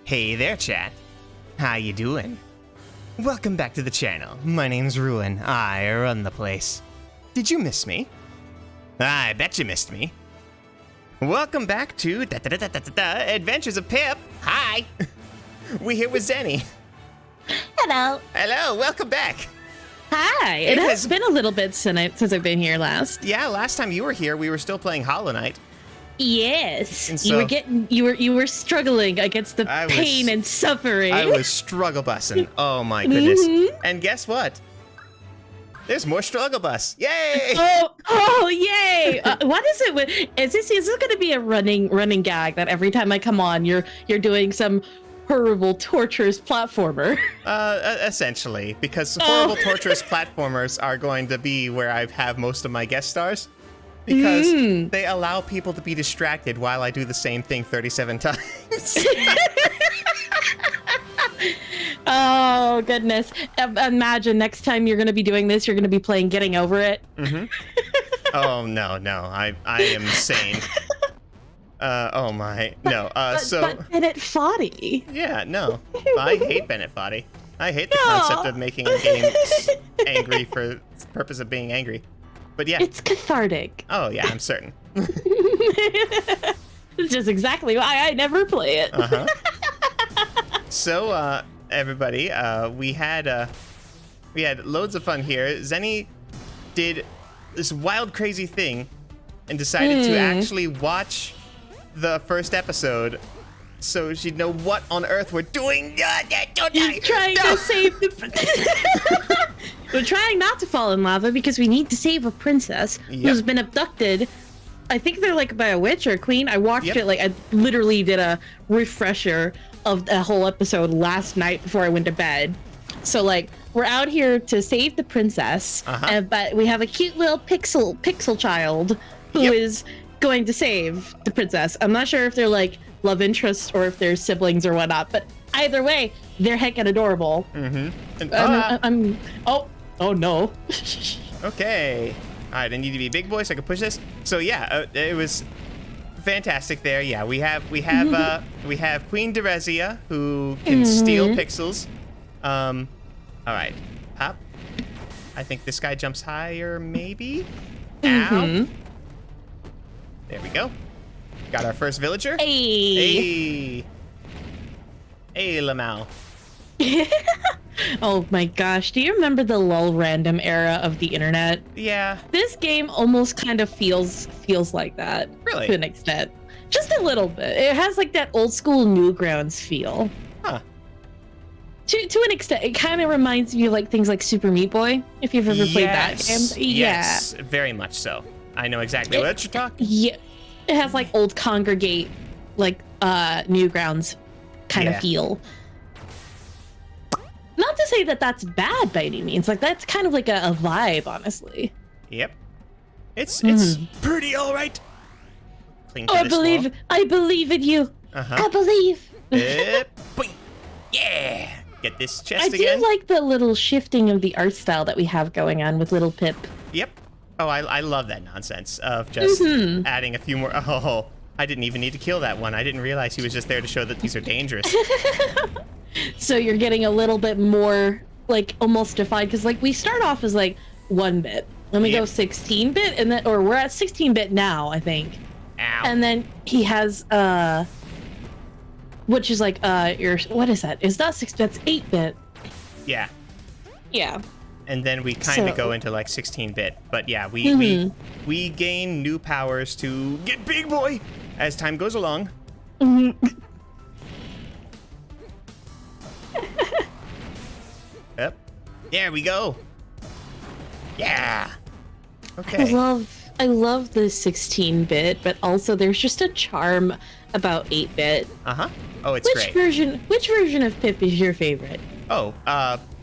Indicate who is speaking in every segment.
Speaker 1: Hey there, chat. How you doing? Welcome back to the channel. My name's Ruin. I run the place. Did you miss me? I bet you missed me. Welcome back to Adventures of Pip. Hi. We here with Zenny.
Speaker 2: Hello.
Speaker 1: Hello. Welcome back.
Speaker 2: Hi. It has been a little bit since I've been here last.
Speaker 1: Yeah, last time you were here, we were still playing Hollow Knight.
Speaker 2: Yes.
Speaker 1: And so,
Speaker 2: you were struggling against the pain and suffering.
Speaker 1: I was struggle bussing. Oh my goodness. And guess what? There's more struggle bus. Yay!
Speaker 2: Oh, yay! What is it? Is this going to be a running gag that every time I come on, you're doing some horrible, torturous platformer?
Speaker 1: Essentially, because horrible, torturous platformers are going to be where I have most of my guest stars. Because they allow people to be distracted while I do the same thing 37 times.
Speaker 2: Oh, goodness. Imagine next time you're going to be doing this, you're going to be playing Getting Over It.
Speaker 1: Oh, no. I am sane. Oh, my. No.
Speaker 2: But Bennett Foddy.
Speaker 1: Yeah, no. I hate Bennett Foddy. I hate the concept of making a game angry for the purpose of being angry. But yeah.
Speaker 2: It's cathartic.
Speaker 1: Oh, yeah, I'm certain.
Speaker 2: It's just exactly why I never play it.
Speaker 1: So, everybody, we had loads of fun here. Zenny did this wild, crazy thing and decided to actually watch the first episode so she'd know what on earth we're doing.
Speaker 2: He's trying to save the... We're trying not to fall in lava because we need to save a princess who's been abducted. I think they're like by a witch or a queen. I watched it, like I literally did a refresher of the whole episode last night before I went to bed. So like we're out here to save the princess, but we have a cute little pixel child who is going to save the princess. I'm not sure if they're like love interests or if they're siblings or whatnot, but either way, they're heckin' adorable. Oh no.
Speaker 1: Okay. All right, I need to be big boy so I can push this. So yeah, it was fantastic there. Yeah, we have Queen Derezia who can steal pixels. All right, hop. I think this guy jumps higher, maybe. Ow. There we go. Got our first villager. Hey, Lamau.
Speaker 2: Oh my gosh, do you remember the lull random era of the internet?
Speaker 1: Yeah.
Speaker 2: This game almost kind of feels like that.
Speaker 1: Really?
Speaker 2: To an extent. Just a little bit. It has like that old school Newgrounds feel.
Speaker 1: Huh.
Speaker 2: To an extent, it kind of reminds me of like things like Super Meat Boy, if you've ever played that game.
Speaker 1: Yes, very much so. I know exactly what you're talking.
Speaker 2: Yeah. It has like old Congregate, like Newgrounds kind of feel. Not to say that that's bad by any means. Like that's kind of like a vibe, honestly.
Speaker 1: Yep. It's pretty all right.
Speaker 2: Oh, I believe in you. I believe.
Speaker 1: Boing. Yeah. Get this chest again.
Speaker 2: I do like the little shifting of the art style that we have going on with little Pip.
Speaker 1: Yep. Oh, I love that nonsense of just adding a few more. Oh, I didn't even need to kill that one. I didn't realize he was just there to show that these are dangerous.
Speaker 2: So you're getting a little bit more, like, almost defined, because, like, we start off as, like, 1-bit. Then we go 16-bit, and then, or we're at 16-bit now, I think.
Speaker 1: Ow.
Speaker 2: And then he has, which is, like, what is that? It's not 6-bit, it's 8-bit.
Speaker 1: Yeah.
Speaker 2: Yeah.
Speaker 1: And then we kind of go into, like, 16-bit. But, yeah, we gain new powers to get big boy as time goes along. Yep. There we go. Yeah. Okay.
Speaker 2: I love the 16-bit, but also there's just a charm about 8-bit.
Speaker 1: Oh, it's great.
Speaker 2: Which version of Pip is your favorite?
Speaker 1: Oh,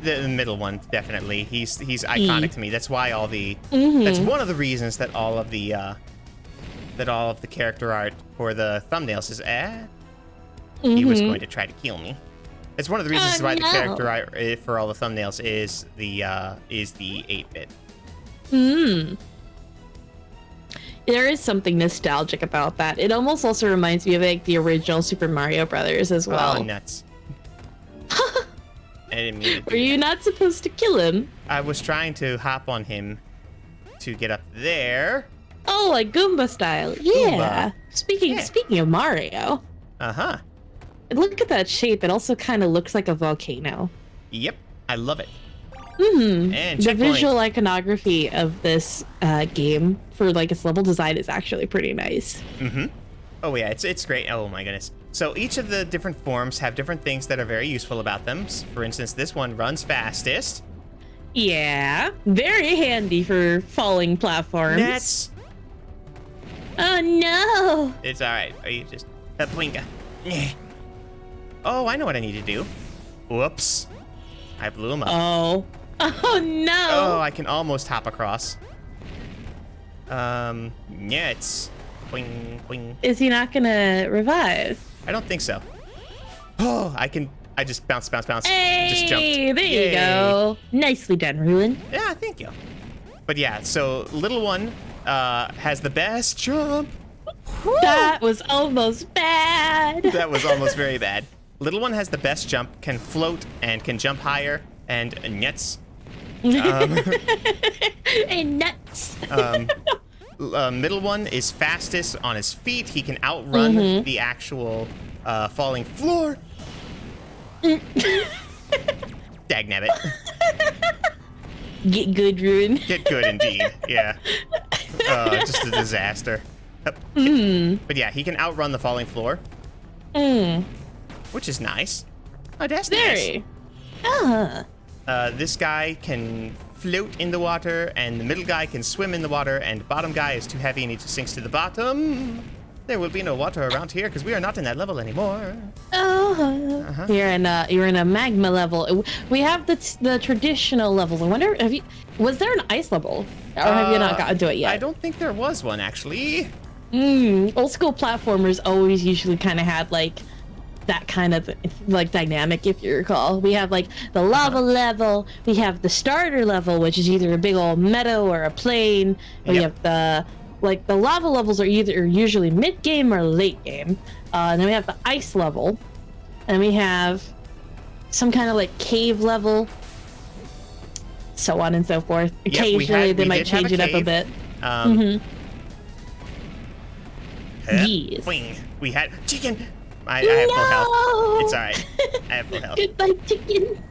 Speaker 1: the middle one, definitely. He's iconic to me. That's why all the that's one of the reasons that all of the character art for the thumbnails is he was going to try to kill me. It's one of the reasons why the character art for all the thumbnails is the 8-bit.
Speaker 2: There is something nostalgic about that. It almost also reminds me of like the original Super Mario Brothers as well.
Speaker 1: Oh, nuts. I didn't mean to.
Speaker 2: Were you not supposed to kill him?
Speaker 1: I was trying to hop on him to get up there.
Speaker 2: Oh, like Goomba style. Yeah.
Speaker 1: Goomba.
Speaker 2: Speaking of Mario.
Speaker 1: Uh-huh.
Speaker 2: Look at that shape. It also kind of looks like a volcano.
Speaker 1: Yep. I love it.
Speaker 2: The
Speaker 1: And checkpoint.
Speaker 2: visual iconography of this game for like its level design is actually pretty nice.
Speaker 1: Oh yeah, it's great. Oh my goodness. So each of the different forms have different things that are very useful about them. For instance, this one runs fastest.
Speaker 2: Yeah, very handy for falling platforms.
Speaker 1: Nets.
Speaker 2: Oh no!
Speaker 1: It's all right. Are you just a blinka? Oh, I know what I need to do. Whoops. I blew him up.
Speaker 2: Oh no!
Speaker 1: Oh, I can almost hop across. Nets. Boing, boing.
Speaker 2: Is he not gonna revive?
Speaker 1: I don't think so. Oh, I just bounce.
Speaker 2: Hey,
Speaker 1: Just jumped.
Speaker 2: there
Speaker 1: Yay.
Speaker 2: you go. Nicely done, Ruin.
Speaker 1: Yeah, thank you. But yeah, so little one has the best jump.
Speaker 2: That was almost bad.
Speaker 1: That was almost very bad. Little one has the best jump, can float, and can jump higher, and nets.
Speaker 2: And nuts.
Speaker 1: Middle one is fastest on his feet. He can outrun the actual falling floor. Dagnabbit.
Speaker 2: Get good, Ruin.
Speaker 1: Get good indeed. Yeah. Just a disaster. But yeah, he can outrun the falling floor. Which is nice. Oh, that's nice. This guy can float in the water, and the middle guy can swim in the water, and the bottom guy is too heavy and he just sinks to the bottom. There will be no water around here because we are not in that level anymore.
Speaker 2: Oh, you're in a magma level. We have the traditional levels. I wonder, was there an ice level, or have you not gotten to it yet?
Speaker 1: I don't think there was one actually.
Speaker 2: Old school platformers always usually kind of had like that kind of like dynamic, if you recall. We have like the lava level, we have the starter level, which is either a big old meadow or a plain. We have the lava levels are either usually mid game or late game. And then we have the ice level, and we have some kind of like cave level, so on and so forth. Occasionally they might change it up a bit. Yes.
Speaker 1: We had chicken. I have full health. It's alright. I have full health.
Speaker 2: Goodbye, chicken.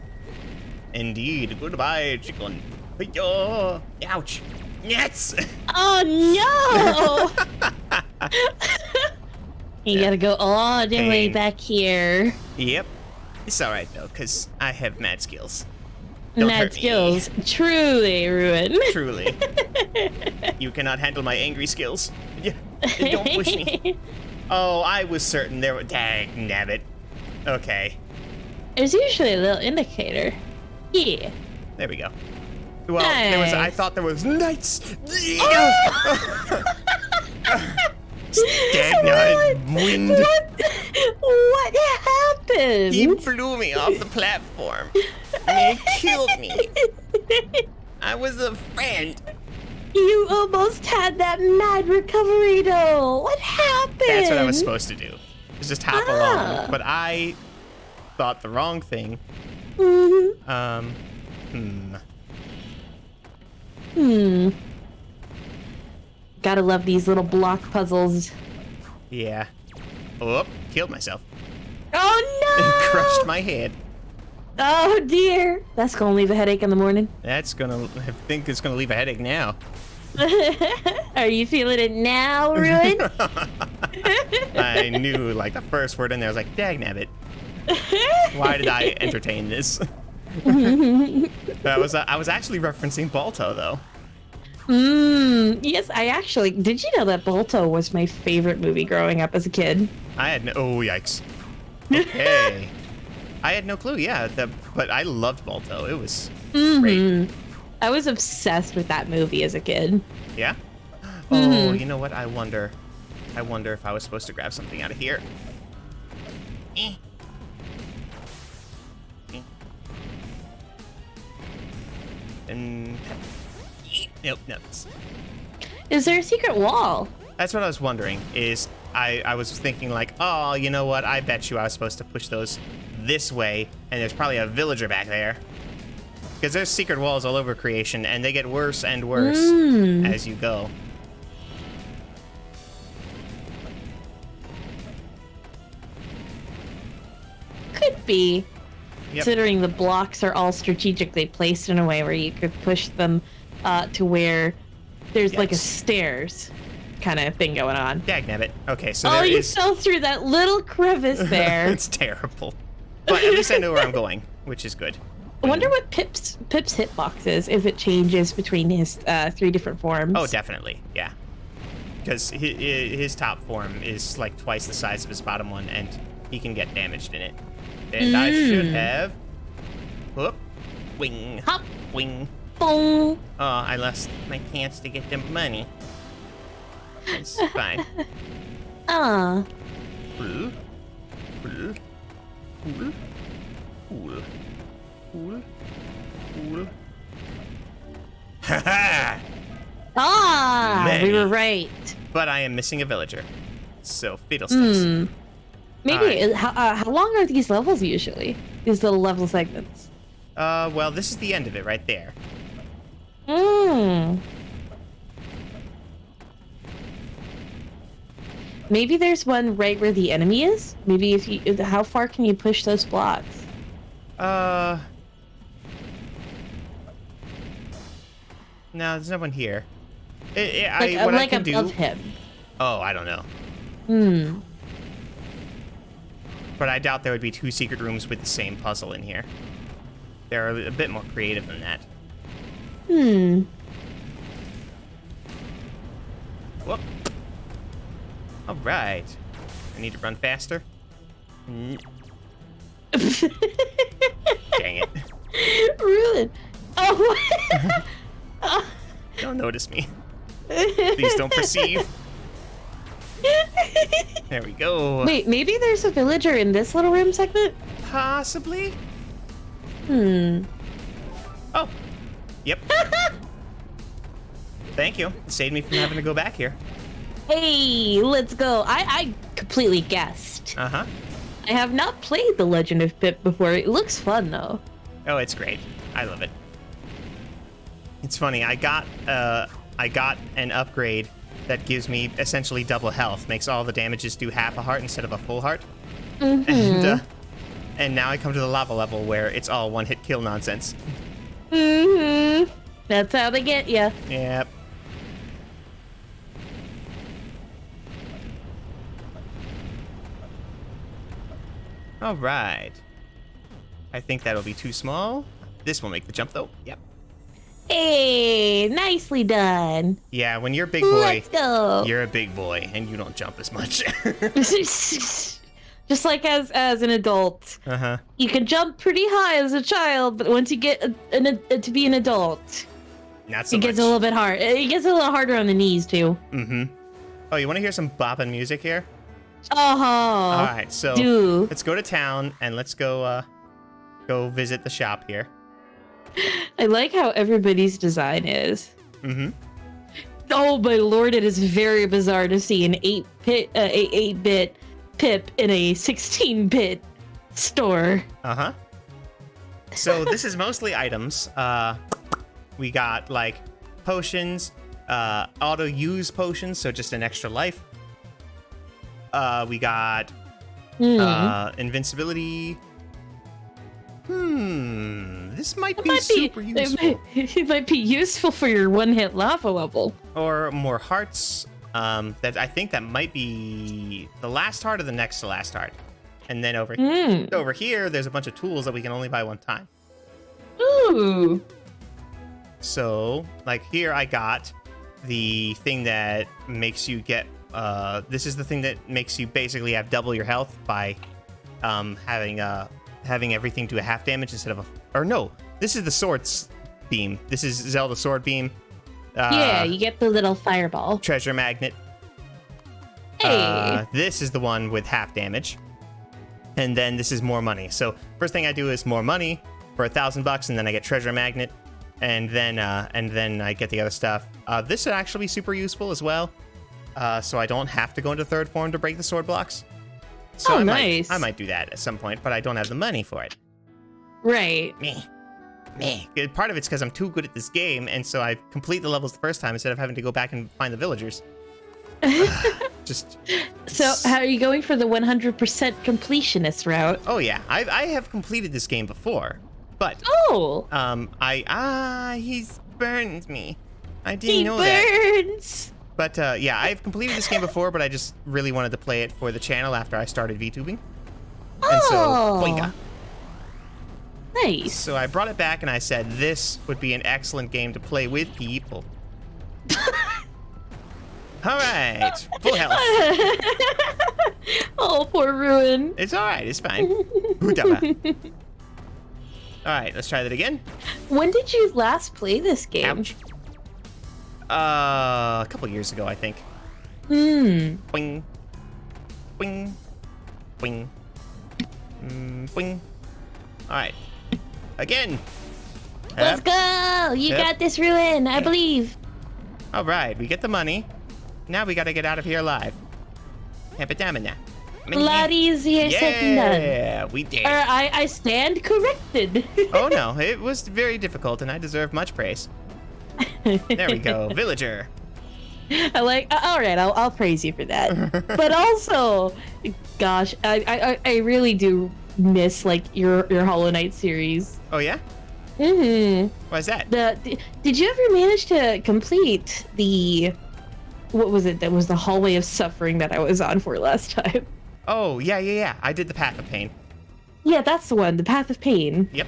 Speaker 1: Indeed. Goodbye, chicken. Hey-yo. Ouch. Yes.
Speaker 2: Oh no! You gotta go all the way back here.
Speaker 1: Yep. It's alright though, because I have mad skills. Don't
Speaker 2: Mad
Speaker 1: hurt
Speaker 2: skills.
Speaker 1: Me.
Speaker 2: Truly, Ruin.
Speaker 1: Truly. You cannot handle my angry skills. Yeah. Don't push me. Oh, I was certain there were. Dang, nabbit. Okay.
Speaker 2: There's usually a little indicator. Yeah.
Speaker 1: There we go. Well,
Speaker 2: nice.
Speaker 1: I thought there was knights. Stagnant wind.
Speaker 2: What happened?
Speaker 1: He blew me off the platform. And he killed me. I was a friend.
Speaker 2: You almost had that mad recovery though. What happened?
Speaker 1: That's what I was supposed to do. Was just hop along. But I thought the wrong thing.
Speaker 2: Gotta love these little block puzzles.
Speaker 1: Yeah. Oh, killed myself.
Speaker 2: Oh no!
Speaker 1: Crushed my head.
Speaker 2: Oh dear. That's gonna leave a headache in the morning.
Speaker 1: That's gonna, I think it's gonna leave a headache now.
Speaker 2: Are you feeling it now, Ruin?
Speaker 1: I knew, like, the first word in there, I was like, dagnabbit. Why did I entertain this? I was actually referencing Balto, though.
Speaker 2: Yes, I actually, did you know that Balto was my favorite movie growing up as a kid?
Speaker 1: I had no, oh, yikes. Okay. I had no clue, yeah, but I loved Balto. It was great.
Speaker 2: I was obsessed with that movie as a kid.
Speaker 1: Yeah? Oh, you know what? I wonder if I was supposed to grab something out of here. And nope.
Speaker 2: Is there a secret wall?
Speaker 1: That's what I was wondering, is I was thinking like, oh, you know what? I bet you I was supposed to push those this way, and there's probably a villager back there. Because there's secret walls all over creation, and they get worse and worse as you go.
Speaker 2: Could be.
Speaker 1: Yep.
Speaker 2: Considering the blocks are all strategically placed in a way where you could push them to where there's like a stairs kind of thing going on.
Speaker 1: Dagnabbit. Okay, so
Speaker 2: oh, you fell through that little crevice there.
Speaker 1: It's terrible. But at least I know where I'm going, which is good.
Speaker 2: I wonder what Pip's hitbox is if it changes between his 3 different forms.
Speaker 1: Oh, definitely, yeah. Because his top form is like twice the size of his bottom one, and he can get damaged in it. And I should have... Whoop. Wing.
Speaker 2: Hop.
Speaker 1: Wing.
Speaker 2: Boom.
Speaker 1: Oh, I lost my chance to get the money. It's fine.
Speaker 2: Ah.
Speaker 1: Cool. Cool. Cool. Cool. Cool. Cool. Ha-ha!
Speaker 2: Ah! We were right.
Speaker 1: But I am missing a villager. So, fiddlesticks.
Speaker 2: Maybe. How long are these levels usually? These little level segments?
Speaker 1: Well, this is the end of it right there.
Speaker 2: Maybe there's one right where the enemy is? Maybe if you... How far can you push those blocks?
Speaker 1: No, there's no one here. What I can
Speaker 2: above
Speaker 1: do...
Speaker 2: him.
Speaker 1: Oh, I don't know. But I doubt there would be 2 secret rooms with the same puzzle in here. They're a bit more creative than that. Whoop. All right. I need to run faster. Dang it.
Speaker 2: Ruin. Oh.
Speaker 1: Don't notice me. Please don't perceive. There we go.
Speaker 2: Wait, maybe there's a villager in this little room segment?
Speaker 1: Possibly. Oh. Yep. Thank you. It saved me from having to go back here.
Speaker 2: Hey, let's go. I completely guessed.
Speaker 1: Uh-huh.
Speaker 2: I have not played The Legend of Pip before. It looks fun, though.
Speaker 1: Oh, it's great. I love it. It's funny. I got an upgrade that gives me essentially double health. Makes all the damages do half a heart instead of a full heart. And now I come to the lava level where it's all one-hit kill nonsense.
Speaker 2: That's how they get ya.
Speaker 1: Yep. All right. I think that'll be too small. This will make the jump, though. Yep.
Speaker 2: Hey, nicely done.
Speaker 1: Yeah, when you're a big boy,
Speaker 2: let's go.
Speaker 1: You're a big boy, and you don't jump as much.
Speaker 2: Just like as an adult.
Speaker 1: Uh-huh.
Speaker 2: You can jump pretty high as a child, but once you get to be an adult,
Speaker 1: not so
Speaker 2: it
Speaker 1: much.
Speaker 2: gets a little bit hard. It gets a little harder on the knees, too.
Speaker 1: Oh, you want to hear some bopping music here?
Speaker 2: All
Speaker 1: right, so let's go to town, and let's go visit the shop here.
Speaker 2: I like how everybody's design is. Oh my lord, it is very bizarre to see an 8-bit Pip in a 16-bit store.
Speaker 1: Uh-huh. So this is mostly items. We got like potions, auto-use potions, so just an extra life. We got invincibility. This might be super useful.
Speaker 2: It might be useful for your one-hit lava level.
Speaker 1: Or more hearts. That I think that might be the last heart or the next to last heart. And then over here, there's a bunch of tools that we can only buy one time.
Speaker 2: Ooh.
Speaker 1: So, like here I got the thing that makes you get, this is the thing that makes you basically have double your health by having everything do a half damage instead of this is the swords beam. This is Zelda sword beam.
Speaker 2: Yeah, you get the little fireball.
Speaker 1: Treasure magnet.
Speaker 2: Hey.
Speaker 1: This is the one with half damage. And then this is more money. So first thing I do is more money for $1,000 and then I get treasure magnet. and then I get the other stuff. This would actually be super useful as well. So I don't have to go into third form to break the sword blocks. So
Speaker 2: nice.
Speaker 1: I might do that at some point, but I don't have the money for it.
Speaker 2: Right.
Speaker 1: Me. Part of it's because I'm too good at this game, and so I complete the levels the first time instead of having to go back and find the villagers.
Speaker 2: So how are you going for the 100% completionist route?
Speaker 1: Oh yeah, I have completed this game before, but he's burned me. I didn't know that.
Speaker 2: Burns.
Speaker 1: But yeah, I've completed this game before, but I just really wanted to play it for the channel after I started VTubing. And so, boinga.
Speaker 2: Nice.
Speaker 1: So I brought it back and I said this would be an excellent game to play with people. All right, full health.
Speaker 2: Oh, poor Ruin.
Speaker 1: It's all right, it's fine. All right, let's try that again.
Speaker 2: When did you last play this game?
Speaker 1: Ouch. A couple years ago, I think. Boing. Boing. Boing. Boing. All right. Again.
Speaker 2: Let's go. You got this, Ruin. I believe.
Speaker 1: All right, we get the money. Now we got to get out of here alive. A
Speaker 2: lot easier said than done.
Speaker 1: Yeah, we did.
Speaker 2: I stand corrected.
Speaker 1: Oh no, it was very difficult, and I deserve much praise. There we go, villager.
Speaker 2: I like. All right, I'll praise you for that. But also, gosh, I really do miss like your Hollow Knight series.
Speaker 1: Oh yeah. Why is that?
Speaker 2: Did you ever manage to complete the? What was it? That was the Hallway of Suffering that I was on for last time.
Speaker 1: Oh yeah. I did the Path of Pain.
Speaker 2: Yeah, that's the one. The Path of Pain.
Speaker 1: Yep.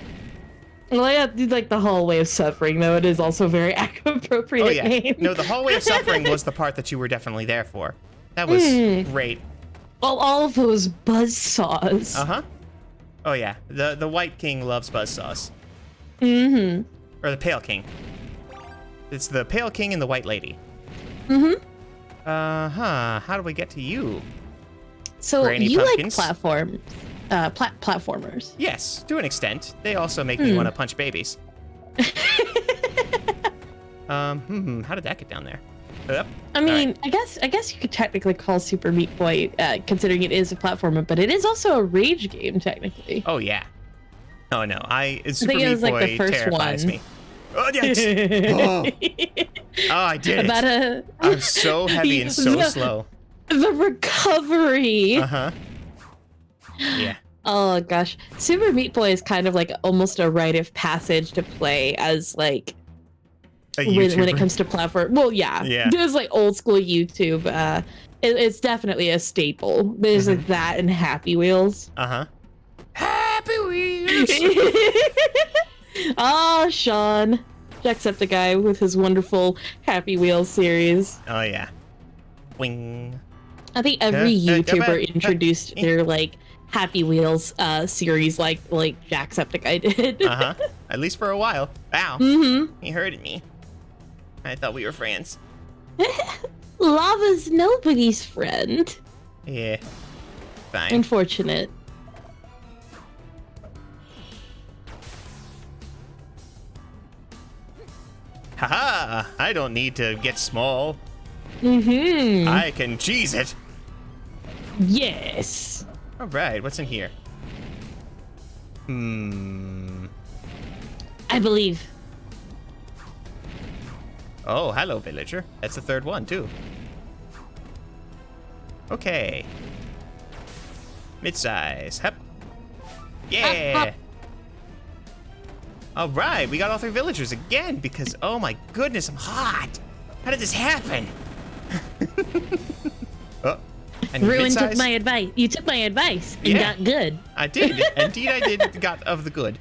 Speaker 2: Well, I did like the Hallway of Suffering, though it is also very appropriate.
Speaker 1: Oh yeah.
Speaker 2: Name.
Speaker 1: No, the Hallway of Suffering was the part that you were definitely there for. That was great.
Speaker 2: All of those buzzsaws.
Speaker 1: Oh yeah. The White King loves buzzsaws. Or the Pale King. It's the Pale King and the White Lady. How do we get to you?
Speaker 2: So
Speaker 1: Granny
Speaker 2: you
Speaker 1: pumpkins?
Speaker 2: like platformers?
Speaker 1: Yes, to an extent. They also make me want to punch babies. How did that get down there? Yep.
Speaker 2: I mean, right. I guess you could technically call Super Meat Boy, considering it is a platformer, but it is also a rage game technically.
Speaker 1: Oh yeah. Oh no, Super
Speaker 2: Meat
Speaker 1: Boy
Speaker 2: like the first
Speaker 1: terrifies
Speaker 2: one.
Speaker 1: me. Oh yes. Oh, I did it. I'm so heavy and so slow.
Speaker 2: The recovery.
Speaker 1: Yeah.
Speaker 2: Oh gosh, Super Meat Boy is kind of like almost a rite of passage to play as like when it comes to platform. Well, yeah. There's like old school YouTube. It's definitely a staple. There's like that and Happy Wheels.
Speaker 1: Happy Wheels.
Speaker 2: Oh, Sean, Jacksepticeye with his wonderful Happy Wheels series.
Speaker 1: Oh yeah. Wing.
Speaker 2: I think every YouTuber introduced their like Happy Wheels series like Jacksepticeye did.
Speaker 1: At least for a while. Ow. He hurted me. I thought we were friends.
Speaker 2: Lava's nobody's friend.
Speaker 1: Yeah. Fine.
Speaker 2: Unfortunate.
Speaker 1: Haha! I don't need to get small. I can cheese it.
Speaker 2: Yes.
Speaker 1: All right, what's in here?
Speaker 2: I believe.
Speaker 1: Oh, hello, villager. That's the third one, too. Okay. Mid-size. Hep. Yeah. All right, we got all 3 villagers again because, oh my goodness, I'm hot. How did this happen? Oh,
Speaker 2: Ruin took my advice. You took my advice and got good.
Speaker 1: I did. Indeed, I did. Got of the good.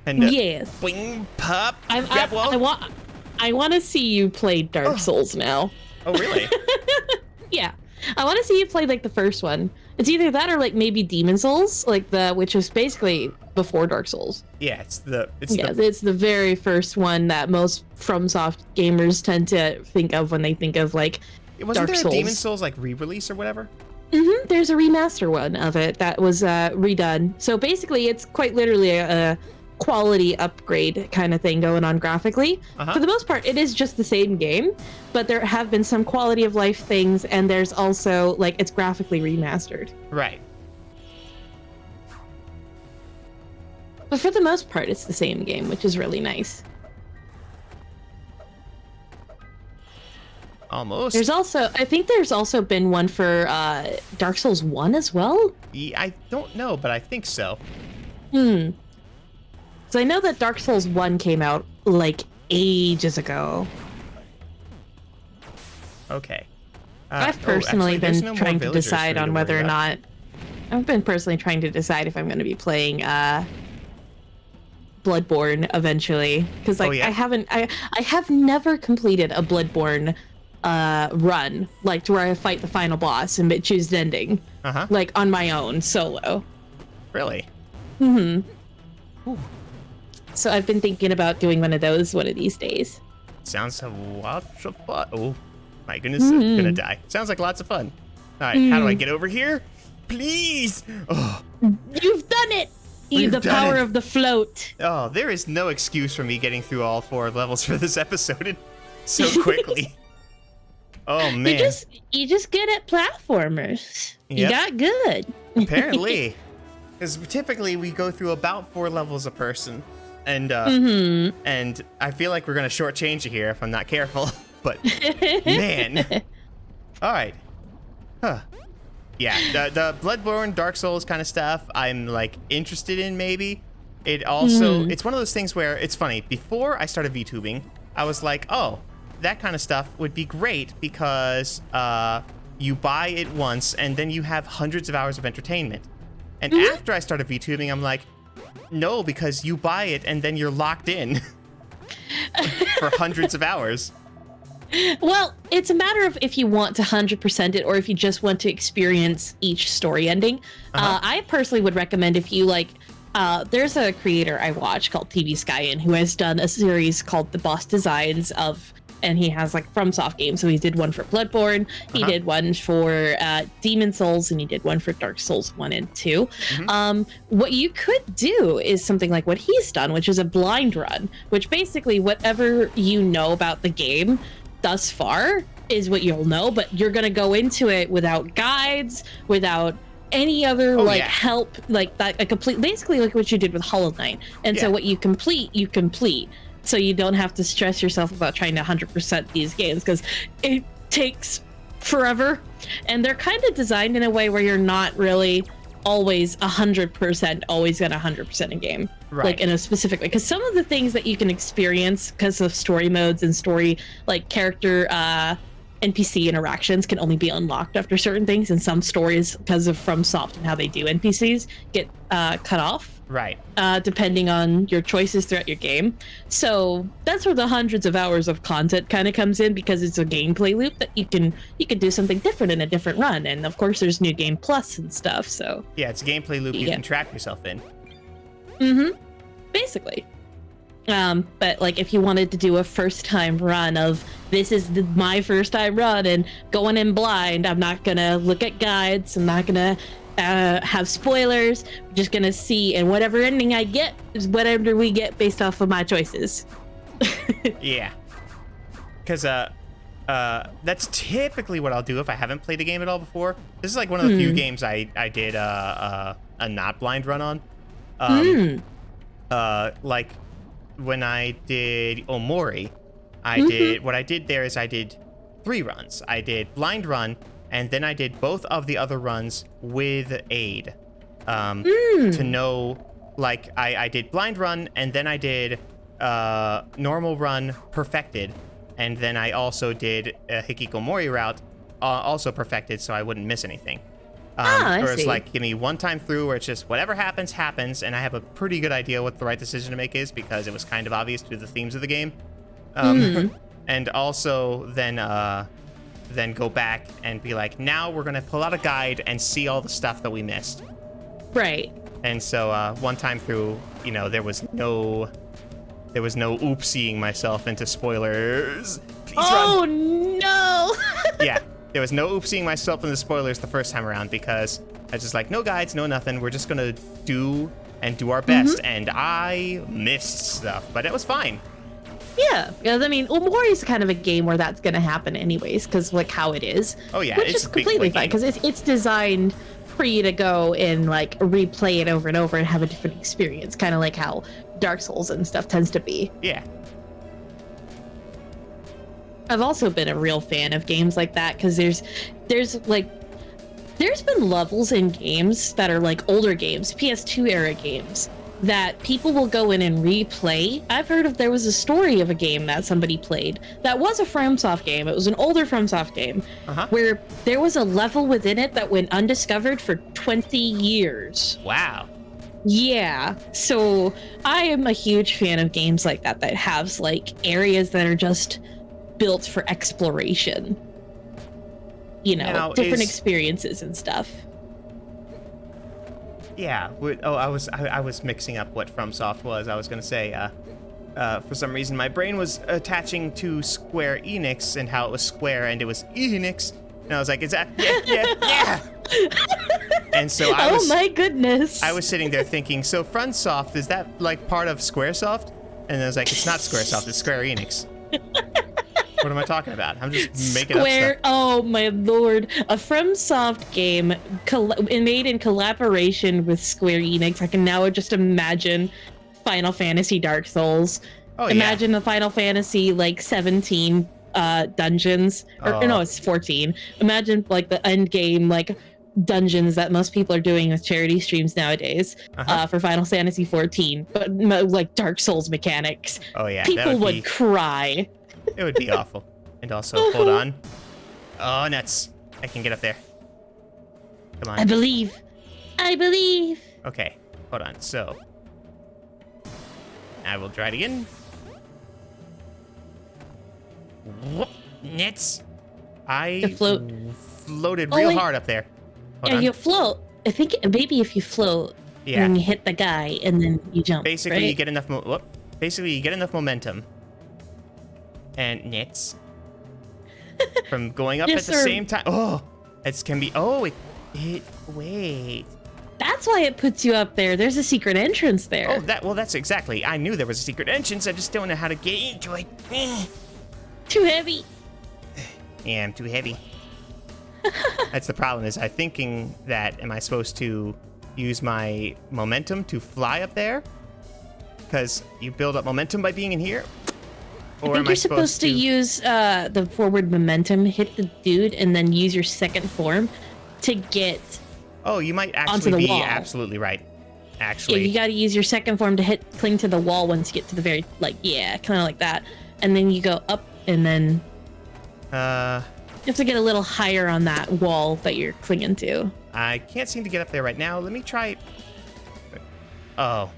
Speaker 1: And
Speaker 2: yes.
Speaker 1: Boing, pop.
Speaker 2: I want to see you play Dark Souls now.
Speaker 1: Oh, really?
Speaker 2: Yeah. I want to see you play like the first one. It's either that or like maybe Demon Souls, which was basically before Dark Souls.
Speaker 1: Yeah, it's the
Speaker 2: very first one that most FromSoft gamers tend to think of when they think of like Dark Souls.
Speaker 1: Demon Souls like re-release or whatever?
Speaker 2: There's a remaster one of it that was redone. So basically, it's quite literally a quality upgrade kind of thing going on graphically. For the most part, it is just the same game, but there have been some quality of life things, and there's also like it's graphically remastered.
Speaker 1: Right.
Speaker 2: But for the most part, it's the same game, which is really nice.
Speaker 1: Almost.
Speaker 2: I think there's also been one for Dark Souls 1 as well.
Speaker 1: Yeah, I don't know, but I think so.
Speaker 2: So I know that Dark Souls 1 came out like ages ago.
Speaker 1: Okay.
Speaker 2: I've personally been trying to decide on whether or not. I've been personally trying to decide if I'm going to be playing Bloodborne eventually, because like I have never completed a Bloodborne run like to where I fight the final boss and choose the ending like on my own solo.
Speaker 1: Really?
Speaker 2: Ooh. So I've been thinking about doing one of those one of these days.
Speaker 1: Sounds like lots of fun. Oh my goodness, I'm gonna die. Sounds like lots of fun. All right, how do I get over here? Please. Oh.
Speaker 2: You've done it. The power of the float.
Speaker 1: Oh, there is no excuse for me getting through all 4 levels for this episode so quickly. Oh man.
Speaker 2: You just good at platformers. Yep. You got good.
Speaker 1: Apparently. Because typically we go through about 4 levels a person. And and I feel like we're gonna shortchange you here if I'm not careful. But man. Alright. Huh. Yeah, the Bloodborne, Dark Souls kind of stuff I'm like interested in maybe. It also it's one of those things where it's funny, before I started VTubing, I was like, oh, that kind of stuff would be great because you buy it once and then you have hundreds of hours of entertainment. And after I started VTubing, I'm like, no, because you buy it and then you're locked in for hundreds of hours.
Speaker 2: Well, it's a matter of if you want to 100% it or if you just want to experience each story ending. I personally would recommend if you like, there's a creator I watch called TV Skyen who has done a series called The Boss Designs of, and he has like FromSoft games. So he did one for Bloodborne, he did one for Demon Souls, and he did one for Dark Souls 1 and 2. What you could do is something like what he's done, which is a blind run, which basically whatever you know about the game thus far is what you'll know, but you're gonna go into it without guides, without any other help, like that, a complete, basically like what you did with Hollow Knight. And so what you complete, so you don't have to stress yourself about trying to 100% these games, because it takes forever, and they're kind of designed in a way where you're not really always 100% always gonna 100% a game, like in a specific way, because some of the things that you can experience because of story modes and story like character NPC interactions can only be unlocked after certain things, and some stories, because of FromSoft and how they do NPCs, get cut off depending on your choices throughout your game. So that's where the hundreds of hours of content kind of comes in, because it's a gameplay loop that you can do something different in a different run. And of course there's New Game Plus and stuff, so
Speaker 1: yeah, it's a gameplay loop you can trap yourself in.
Speaker 2: Basically. But like if you wanted to do a first time run of this is my first time run and going in blind, I'm not gonna look at guides, I'm not gonna have spoilers, I'm just gonna see, and whatever ending I get is whatever we get based off of my choices.
Speaker 1: Yeah, because that's typically what I'll do if I haven't played a game at all before. This is like one of the few games I did a not blind run on. Like when I did Omori, what I did there is I did 3 runs. I did blind run, and then I did both of the other runs with aid. To know, like I did blind run, and then I did normal run perfected, and then I also did a Hikikomori route, also perfected, so I wouldn't miss anything. Or it's like, give me one time through where it's just whatever happens, happens, and I have a pretty good idea what the right decision to make is, because it was kind of obvious through the themes of the game. And also then go back and be like, now we're gonna pull out a guide and see all the stuff that we missed.
Speaker 2: Right.
Speaker 1: And so one time through, you know, there was no oopsieing myself into spoilers. Please run.
Speaker 2: No.
Speaker 1: Yeah. There was no oopsing myself in the spoilers the first time around, because I was just like, no guides, no nothing. We're just gonna do and do our best. And I missed stuff, but it was fine.
Speaker 2: Yeah, I mean, Omori is kind of a game where that's going to happen anyways, because like how it is.
Speaker 1: Oh yeah,
Speaker 2: which
Speaker 1: it's
Speaker 2: is completely fine because it's designed for you to go and like replay it over and over and have a different experience, kind of like how Dark Souls and stuff tends to be.
Speaker 1: Yeah.
Speaker 2: I've also been a real fan of games like that because there's been levels in games that are like older games, PS2 era games, that people will go in and replay. I've heard of, there was a story of a game that somebody played that was a FromSoft game. It was an older FromSoft game where there was a level within it that went undiscovered for 20 years.
Speaker 1: Wow.
Speaker 2: Yeah, so I am a huge fan of games like that that have like areas that are just built for exploration. You know,
Speaker 1: now,
Speaker 2: different experiences and stuff.
Speaker 1: Yeah. I was mixing up what FromSoft was. I was gonna say, for some reason my brain was attaching to Square Enix and how it was Square and it was Enix, and I was like, is that yeah. And so
Speaker 2: oh my goodness.
Speaker 1: I was sitting there thinking, so FromSoft, is that like part of Squaresoft? And I was like, it's not Squaresoft, it's Square Enix. What am I talking about? I'm just making up stuff.
Speaker 2: Oh my lord. A FromSoft game made in collaboration with Square Enix. I can now just imagine Final Fantasy Dark Souls.
Speaker 1: Oh,
Speaker 2: imagine the Final Fantasy like 17 dungeons. Or no, it's 14. Imagine like the end game like dungeons that most people are doing with charity streams nowadays for Final Fantasy 14, but like Dark Souls mechanics.
Speaker 1: Oh yeah.
Speaker 2: People would cry.
Speaker 1: It would be awful. And also, hold on. Oh, nuts. I can get up there. Come on.
Speaker 2: I believe.
Speaker 1: Okay, hold on. So, I will try it again. Whoop, nuts. I floated real hard up there. Hold on.
Speaker 2: You float. I think maybe if you float, and you hit the guy, and then you jump.
Speaker 1: Basically, you get enough. Basically, you get enough momentum. And nits from going up at the same time. Oh, it can be. Oh, wait.
Speaker 2: That's why it puts you up there. There's a secret entrance there.
Speaker 1: Oh, that's exactly. I knew there was a secret entrance. I just don't know how to get into it.
Speaker 2: Too heavy.
Speaker 1: Yeah, I'm too heavy. That's the problem. Is I'm thinking that am I supposed to use my momentum to fly up there? Because you build up momentum by being in here.
Speaker 2: I think you're supposed to use the forward momentum, hit the dude, and then use your second form to get
Speaker 1: you might actually be wall. Absolutely right. Actually.
Speaker 2: Yeah, you got to use your second form to cling to the wall once you get to the very, kind of like that. And then you go up, and then you have to get a little higher on that wall that you're clinging to.
Speaker 1: I can't seem to get up there right now. Let me try. Oh.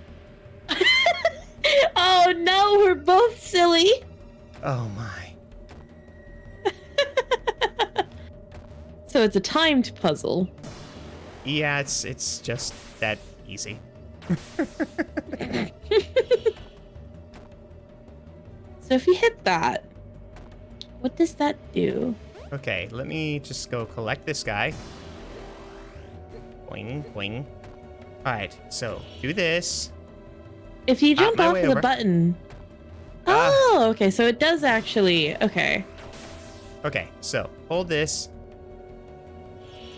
Speaker 2: Oh no, we're both silly.
Speaker 1: Oh my.
Speaker 2: So it's a timed puzzle.
Speaker 1: Yeah, it's just that easy.
Speaker 2: So if you hit that, what does that do?
Speaker 1: Okay, let me just go collect this guy. Boing, boing. Alright, so do this.
Speaker 2: If you jump off of the button. Oh, okay. So it does actually. Okay.
Speaker 1: Okay, so hold this.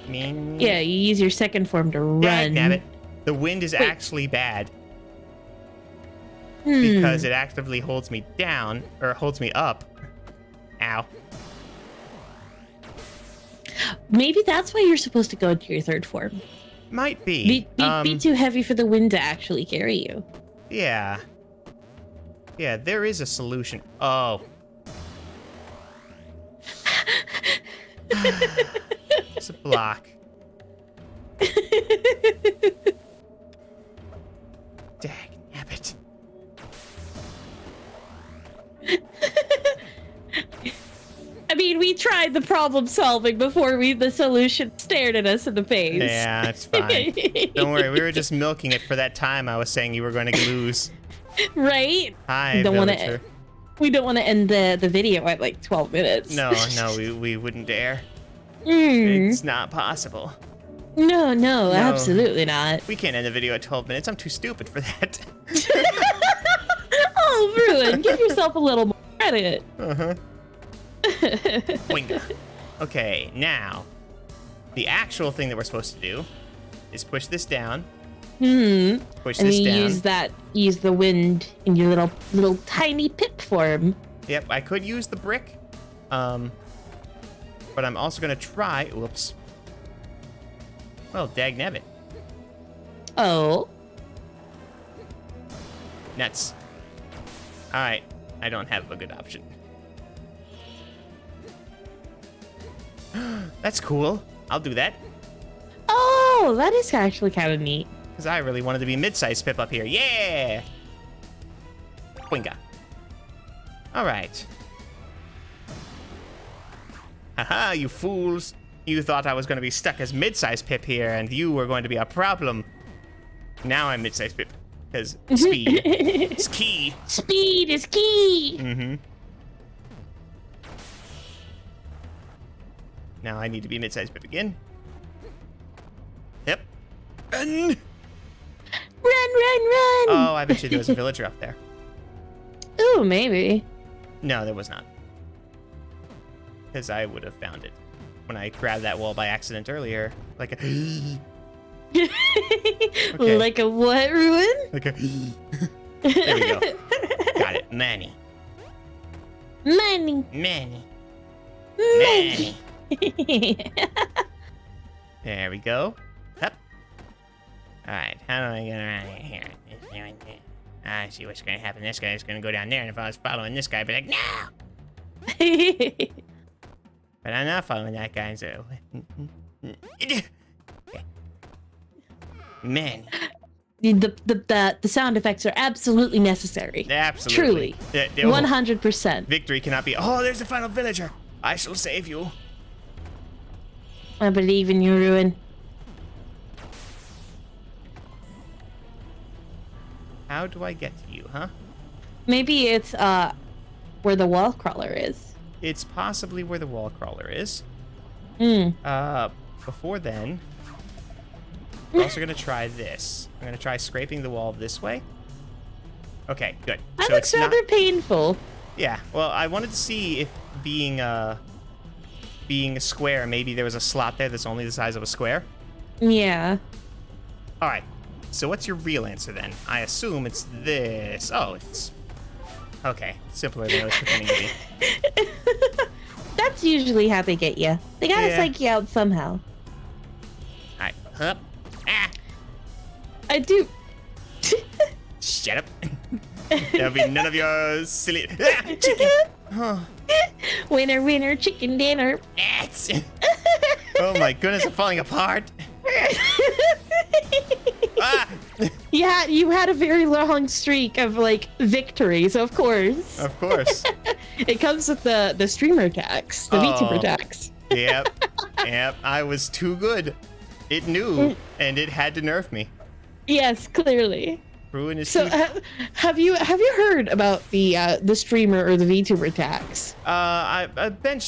Speaker 2: Yeah, you use your second form to run.
Speaker 1: Damn it. The wind is actually bad. Because it actively holds me down, or holds me up. Ow.
Speaker 2: Maybe that's why you're supposed to go into your third form.
Speaker 1: Might be.
Speaker 2: Be too heavy for the wind to actually carry you.
Speaker 1: Yeah. Yeah, there is a solution. Oh. It's a block. Dagnabbit.
Speaker 2: I mean, we tried the problem solving before the solution stared at us in the face.
Speaker 1: Yeah, it's fine. Don't worry, we were just milking it for that time I was saying you were going to lose.
Speaker 2: Right?
Speaker 1: Hi, villager.
Speaker 2: We don't want to end the video at like 12 minutes.
Speaker 1: No, we wouldn't dare. It's not possible.
Speaker 2: No, absolutely not.
Speaker 1: We can't end the video at 12 minutes. I'm too stupid for that.
Speaker 2: Oh, Ruin, give yourself a little more credit.
Speaker 1: Winga. Okay, now, the actual thing that we're supposed to do is push this down. Push
Speaker 2: and
Speaker 1: this
Speaker 2: you
Speaker 1: down.
Speaker 2: use the wind in your little tiny pip form.
Speaker 1: Yep, I could use the brick. But I'm also gonna try. Whoops. Well, dagnabbit.
Speaker 2: Oh.
Speaker 1: Nuts. All right, I don't have a good option. That's cool. I'll do that.
Speaker 2: Oh, that is actually kind of neat.
Speaker 1: Because I really wanted to be mid-sized Pip up here. Yeah! Winga. All right. Haha, you fools. You thought I was going to be stuck as mid-sized Pip here, and you were going to be a problem. Now I'm mid-sized Pip. Because speed is key.
Speaker 2: Speed is key!
Speaker 1: Mm-hmm. Now I need to be mid-sized Pip again. Yep. Run!
Speaker 2: Run!
Speaker 1: Oh, I bet you there was a villager up there.
Speaker 2: Ooh, maybe.
Speaker 1: No, there was not. Because I would have found it when I grabbed that wall by accident earlier. Like a... Okay.
Speaker 2: Like a what, Ruin?
Speaker 1: Like a... There we go. Got it. Manny.
Speaker 2: Money.
Speaker 1: There we go. Up. Alright, how do I get around here? I see what's gonna happen. This guy's gonna go down there, and if I was following this guy, I'd be like, no! But I'm not following that guy, so... Man.
Speaker 2: The sound effects are absolutely necessary.
Speaker 1: Absolutely.
Speaker 2: Truly. 100%.
Speaker 1: Victory cannot be... Oh, there's the final villager. I shall save you.
Speaker 2: I believe in you, Ruin.
Speaker 1: How do I get to you, huh?
Speaker 2: Maybe it's where the wall crawler is.
Speaker 1: It's possibly where the wall crawler is. Before then, we're also gonna try this. I'm gonna try scraping the wall this way. Okay, good.
Speaker 2: That
Speaker 1: so
Speaker 2: looks rather painful.
Speaker 1: Yeah. Well, I wanted to see if being a square, maybe there was a slot there that's only the size of a square.
Speaker 2: Yeah.
Speaker 1: All right. So what's your real answer then? I assume it's this. Oh, it's... Okay, simpler than I was pretending to be.
Speaker 2: That's usually how they get you. They gotta
Speaker 1: Yeah.
Speaker 2: psych you out somehow.
Speaker 1: Alright, up. Ah!
Speaker 2: I do.
Speaker 1: Shut up. There'll be none of your silly... Ah, chicken! Oh.
Speaker 2: Winner, chicken dinner.
Speaker 1: Oh my goodness, I'm falling apart. Ah!
Speaker 2: Yeah, you had a very long streak of like victories, of course.
Speaker 1: Of course.
Speaker 2: It comes with the streamer tax, the VTuber tax.
Speaker 1: Yep. I was too good. It knew, and it had to nerf me.
Speaker 2: Yes, clearly.
Speaker 1: Ruin is
Speaker 2: so.
Speaker 1: too...
Speaker 2: Have you heard about the streamer or the VTuber tax?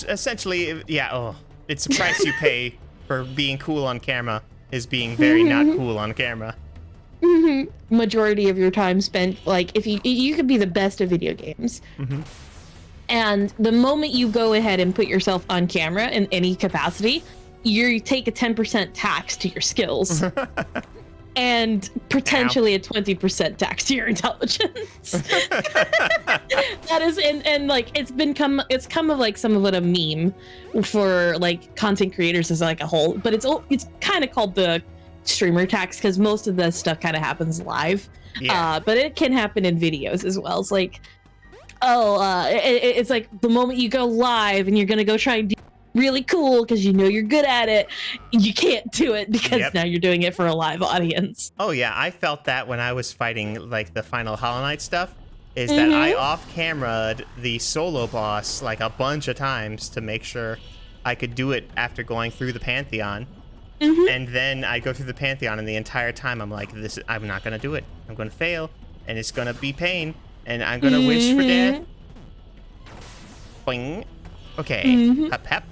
Speaker 1: Essentially, yeah. Oh, it's the price you pay for being cool on camera is being very not cool on camera.
Speaker 2: Majority of your time spent, like, if you could be the best of video games, and the moment you go ahead and put yourself on camera in any capacity, you take a 10% tax to your skills. And potentially a 20% tax to your intelligence. That is, and like it's come of like some of it a meme for like content creators as like a whole, but it's kind of called the streamer tax because most of the stuff kind of happens live. Yeah. But it can happen in videos as well. It's like, it's like the moment you go live and you're gonna go try and do really cool because you know you're good at it, you can't do it because now you're doing it for a live audience.
Speaker 1: Oh yeah, I felt that when I was fighting like the final Hollow Knight stuff, is that I off-camera'd the solo boss like a bunch of times to make sure I could do it after going through the Pantheon. And then I go through the Pantheon and the entire time I'm like, I'm not gonna do it. I'm gonna fail and it's gonna be pain and I'm gonna wish for death. Boing. Okay. Hop hop.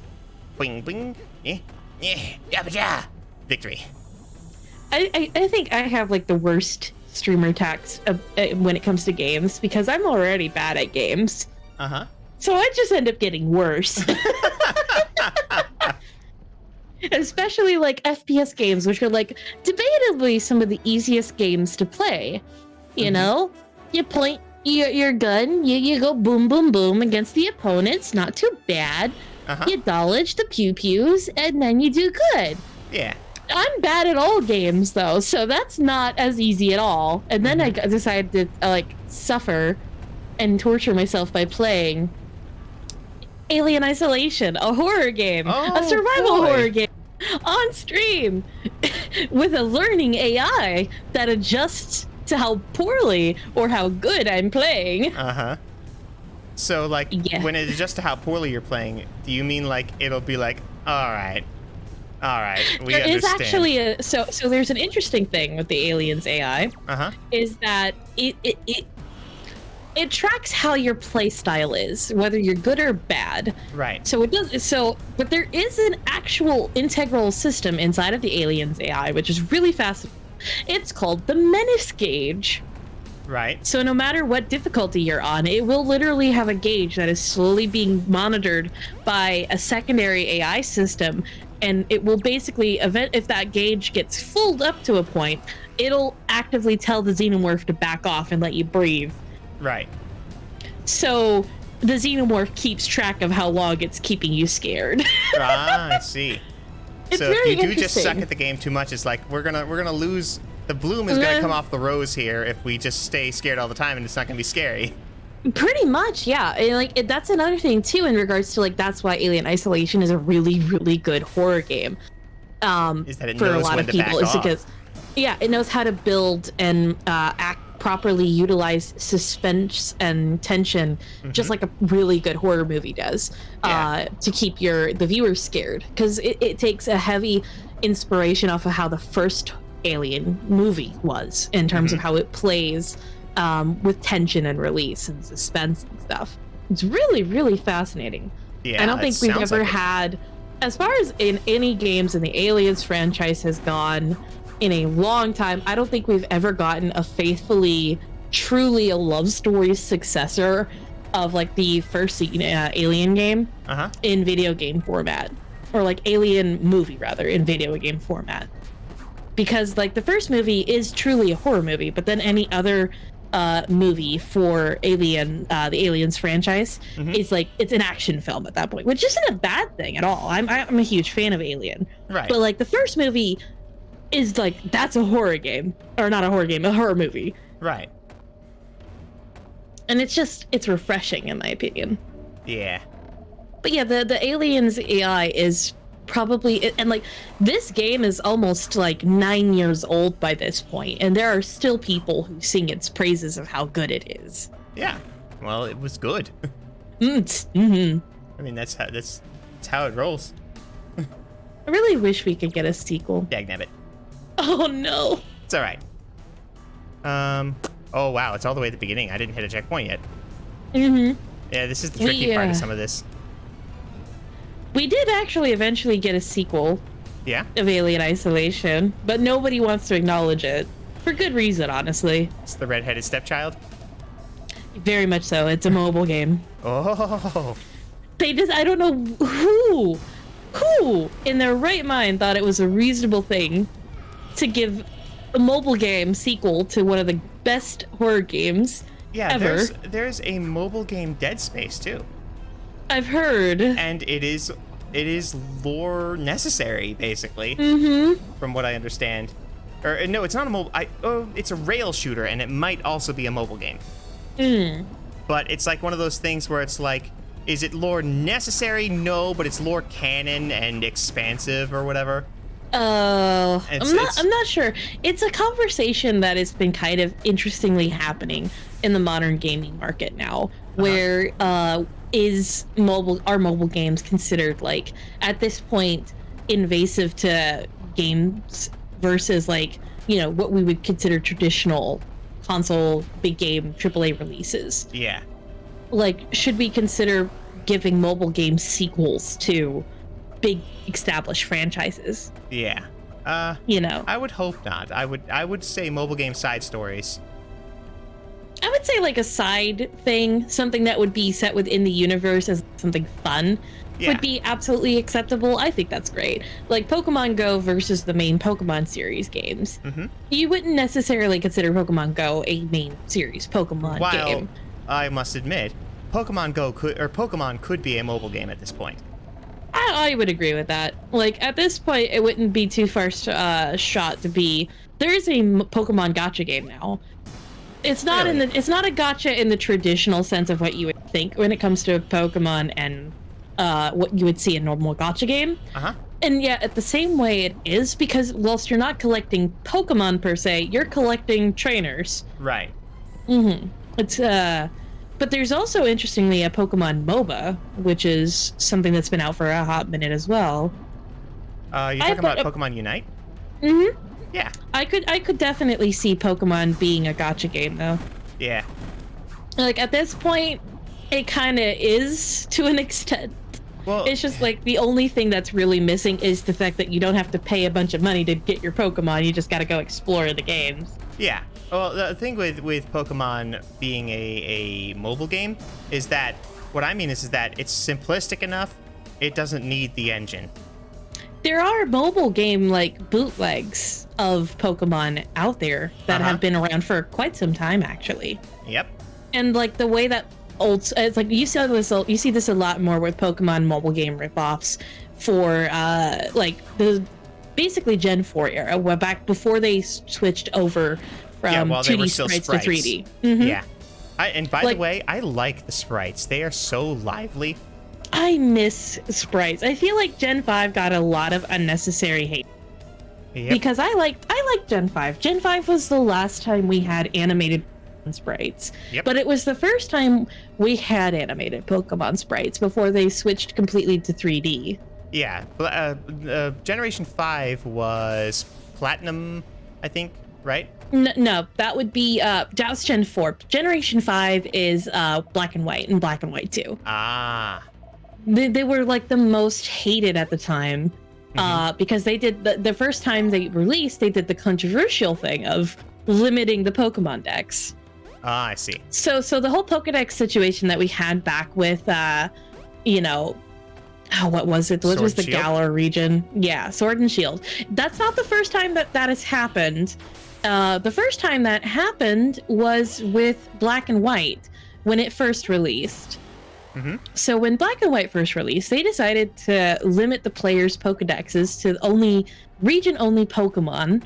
Speaker 1: Boing, boing. Yeah. Jabba ja. victory.
Speaker 2: I think I have like the worst streamer tax when it comes to games because I'm already bad at games.
Speaker 1: Uh-huh.
Speaker 2: So I just end up getting worse. Especially like FPS games, which are like debatably some of the easiest games to play. You know, you point your gun, you go boom, boom, boom against the opponents. Not too bad. You dodge the pew-pews, and then you do good.
Speaker 1: Yeah.
Speaker 2: I'm bad at all games, though, so that's not as easy at all. And then I decided to like suffer and torture myself by playing Alien Isolation, a horror game, a survival horror game on stream with a learning AI that adjusts to how poorly or how good I'm playing.
Speaker 1: So, like, when it adjusts to how poorly you're playing, do you mean, like, it'll be like, all right, we understand.
Speaker 2: Is actually so there's an interesting thing with the Aliens AI. Is that it tracks how your play style is, whether you're good or bad.
Speaker 1: Right.
Speaker 2: So it does. But there is an actual integral system inside of the Aliens AI, which is really fascinating. It's called the menace gauge.
Speaker 1: Right.
Speaker 2: So no matter what difficulty you're on, it will literally have a gauge that is slowly being monitored by a secondary AI system, and it will basically, if that gauge gets filled up to a point, it'll actively tell the xenomorph to back off and let you breathe.
Speaker 1: Right.
Speaker 2: So the xenomorph keeps track of how long it's keeping you scared.
Speaker 1: I see.
Speaker 2: It's
Speaker 1: so
Speaker 2: very
Speaker 1: if you do just suck at the game too much, it's like we're gonna lose. The bloom is gonna come off the rose here if we just stay scared all the time, and it's not gonna be scary.
Speaker 2: Pretty much, yeah. And that's another thing too in regards to like that's why Alien Isolation is a really, really good horror game.
Speaker 1: Is that it
Speaker 2: for
Speaker 1: knows
Speaker 2: a lot
Speaker 1: when
Speaker 2: of
Speaker 1: to
Speaker 2: people
Speaker 1: back
Speaker 2: is
Speaker 1: off.
Speaker 2: because it knows how to build and properly utilize suspense and tension, just like a really good horror movie does, to keep the viewers scared. Because it takes a heavy inspiration off of how the first Alien movie was in terms of how it plays with tension and release and suspense and stuff. It's really, really fascinating.
Speaker 1: Yeah,
Speaker 2: I don't think we've ever had, as far as in any games in the Aliens franchise has gone in a long time, I don't think we've ever gotten a faithfully, truly a love story successor of like the first Alien game in video game format, or like Alien movie rather in video game format. Because like the first movie is truly a horror movie, but then any other movie for the Aliens franchise is like it's an action film at that point, which isn't a bad thing at all. I'm a huge fan of Alien,
Speaker 1: right?
Speaker 2: But like the first movie is like that's a horror game, or not a horror game, a horror movie,
Speaker 1: right?
Speaker 2: And it's refreshing in my opinion.
Speaker 1: Yeah.
Speaker 2: But yeah, the Aliens AI is probably, and like this game is almost like 9 years old by this point, and there are still people who sing its praises of how good it is.
Speaker 1: Yeah, well, it was good. I mean, that's how it rolls.
Speaker 2: I really wish we could get a sequel.
Speaker 1: Dagnabbit.
Speaker 2: Oh no,
Speaker 1: it's all right. Oh wow, it's all the way at the beginning. I didn't hit a checkpoint yet. Yeah, this is the tricky part of some of this.
Speaker 2: We did actually eventually get a sequel of Alien Isolation, but nobody wants to acknowledge it. For good reason, honestly.
Speaker 1: It's the redheaded stepchild?
Speaker 2: Very much so. It's a mobile game.
Speaker 1: Oh.
Speaker 2: I don't know who in their right mind thought it was a reasonable thing to give a mobile game sequel to one of the best horror games ever.
Speaker 1: There's a mobile game Dead Space, too.
Speaker 2: I've heard.
Speaker 1: And it is lore necessary, basically. From what I understand. Or no, it's not a mobile. It's a rail shooter, and it might also be a mobile game. But it's like one of those things where it's like, is it lore necessary? No, but it's lore canon and expansive or whatever. I'm not sure. It's a conversation that has been kind of interestingly happening in the modern gaming market now, where are mobile games considered, like, at this point, invasive to games versus, like, you know, what we would consider traditional console big game AAA releases. Yeah. Like, should we consider giving mobile game sequels to big established franchises?
Speaker 2: Yeah. You know.
Speaker 1: I would hope not. I would say mobile game side stories.
Speaker 2: I would say like a side thing, something that would be set within the universe as something fun would be absolutely acceptable. I think that's great. Like Pokemon Go versus the main Pokemon series games. You wouldn't necessarily consider Pokemon Go a main series Pokemon game.
Speaker 1: I must admit, Pokemon could be a mobile game at this point.
Speaker 2: I would agree with that. Like at this point, it wouldn't be too far shot to be. There is a Pokemon Gacha game now. It's not it's not a gacha in the traditional sense of what you would think when it comes to Pokemon and what you would see in a normal gacha game. And yet at the same way it is, because whilst you're not collecting Pokemon per se, you're collecting trainers.
Speaker 1: Right.
Speaker 2: It's but there's also interestingly a Pokemon MOBA, which is something that's been out for a hot minute as well.
Speaker 1: You're talking about Pokemon Unite? Yeah.
Speaker 2: I could definitely see Pokemon being a gacha game though.
Speaker 1: Yeah.
Speaker 2: Like at this point, it kind of is to an extent. Well, it's just like the only thing that's really missing is the fact that you don't have to pay a bunch of money to get your Pokemon. You just got to go explore the games.
Speaker 1: Yeah. Well, the thing with Pokemon being a mobile game is that what I mean is that it's simplistic enough. It doesn't need the engine. There
Speaker 2: are mobile game like bootlegs of Pokemon out there that have been around for quite some time, actually.
Speaker 1: Yep.
Speaker 2: And like the way that it's like you see this a lot more with Pokemon mobile game ripoffs for like the basically Gen 4 era, where back before they switched over from 2D sprites to 3D.
Speaker 1: Yeah. And by the way, I like the sprites. They are so lively.
Speaker 2: I miss sprites. I feel like Gen 5 got a lot of unnecessary hate. Because I liked Gen 5. Gen 5 was the last time we had animated sprites. But it was the first time we had animated Pokemon sprites before they switched completely to 3D.
Speaker 1: Yeah. Generation 5 was Platinum, I think, right?
Speaker 2: No, that would be that was Gen 4. Generation 5 is Black and White and Black and White 2. They were like the most hated at the time because they did the first time they released, they did the controversial thing of limiting the Pokemon decks.
Speaker 1: I see.
Speaker 2: So the whole Pokedex situation that we had back with, you know, what was it? What was the Galar region? Yeah, Sword and Shield. That's not the first time that has happened. The first time that happened was with Black and White when it first released. So when Black and White first released, they decided to limit the players' Pokedexes to only region-only Pokemon.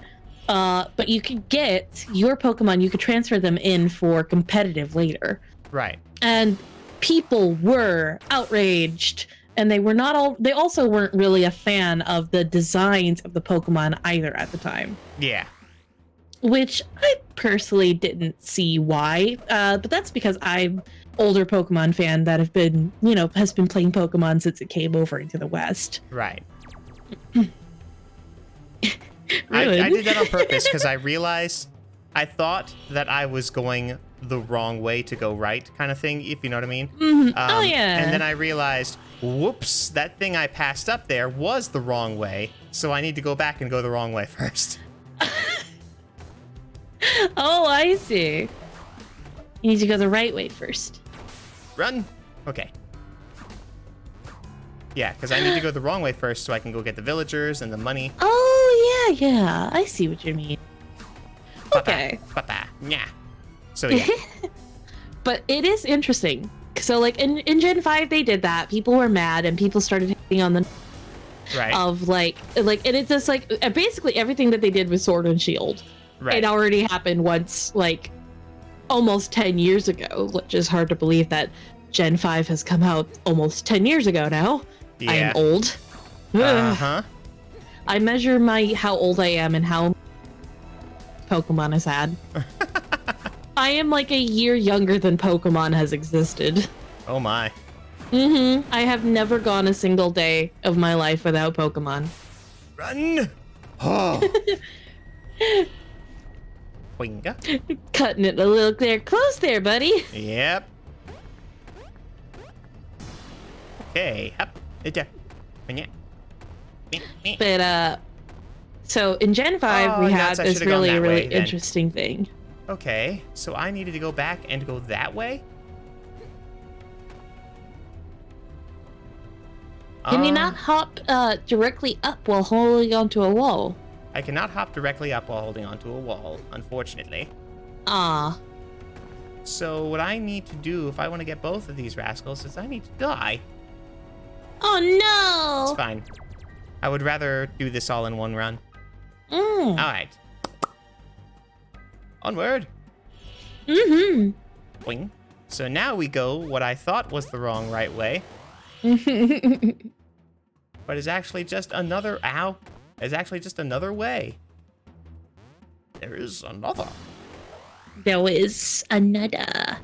Speaker 2: But you could get your Pokemon, you could transfer them in for competitive later.
Speaker 1: Right.
Speaker 2: And people were outraged, and they also weren't really a fan of the designs of the Pokemon either at the time.
Speaker 1: Yeah.
Speaker 2: Which I personally didn't see why, but that's because I'm older Pokemon fan that has been playing Pokemon since it came over into the West.
Speaker 1: Right.
Speaker 2: Really?
Speaker 1: I did that on purpose because I thought that I was going the wrong way to go right kind of thing, if you know what I mean.
Speaker 2: Oh, yeah.
Speaker 1: And then I realized, whoops, that thing I passed up there was the wrong way, so I need to go back and go the wrong way first.
Speaker 2: Oh, I see. You need to go the right way first.
Speaker 1: Run. Okay. Yeah, because I need to go the wrong way first so I can go get the villagers and the money.
Speaker 2: Oh, yeah. I see what you mean. Okay.
Speaker 1: Yeah. So, yeah.
Speaker 2: But it is interesting. So, like, in Gen 5, they did that. People were mad, and people started hitting on the...
Speaker 1: Right.
Speaker 2: Of, and it's just, like, basically everything that they did with Sword and Shield.
Speaker 1: Right.
Speaker 2: It already happened once, like, almost 10 years ago, which is hard to believe that Gen 5 has come out almost 10 years ago now.
Speaker 1: Yeah.
Speaker 2: I am old. I measure how old I am and how Pokemon has had. I am like a year younger than Pokemon has existed.
Speaker 1: Oh my.
Speaker 2: I have never gone a single day of my life without Pokemon.
Speaker 1: Run! Oh.
Speaker 2: Cutting it a little close there, buddy.
Speaker 1: Yep. Okay. Up.
Speaker 2: But So in Gen 5, we had
Speaker 1: nuts, I
Speaker 2: this
Speaker 1: should've gone that
Speaker 2: really
Speaker 1: way, then.
Speaker 2: interesting thing.
Speaker 1: Okay, so I needed to go back and go that way?
Speaker 2: Can you not hop directly up while holding onto a wall?
Speaker 1: I cannot hop directly up while holding onto a wall, unfortunately.
Speaker 2: Ah.
Speaker 1: So what I need to do if I want to get both of these rascals is I need to die.
Speaker 2: Oh no!
Speaker 1: It's fine. I would rather do this all in one run.
Speaker 2: Mm.
Speaker 1: All right. Onward.
Speaker 2: Mm-hmm.
Speaker 1: Boing. So now we go what I thought was the wrong right way. But it's actually just another, it's actually just another way. There is another.
Speaker 2: There is another.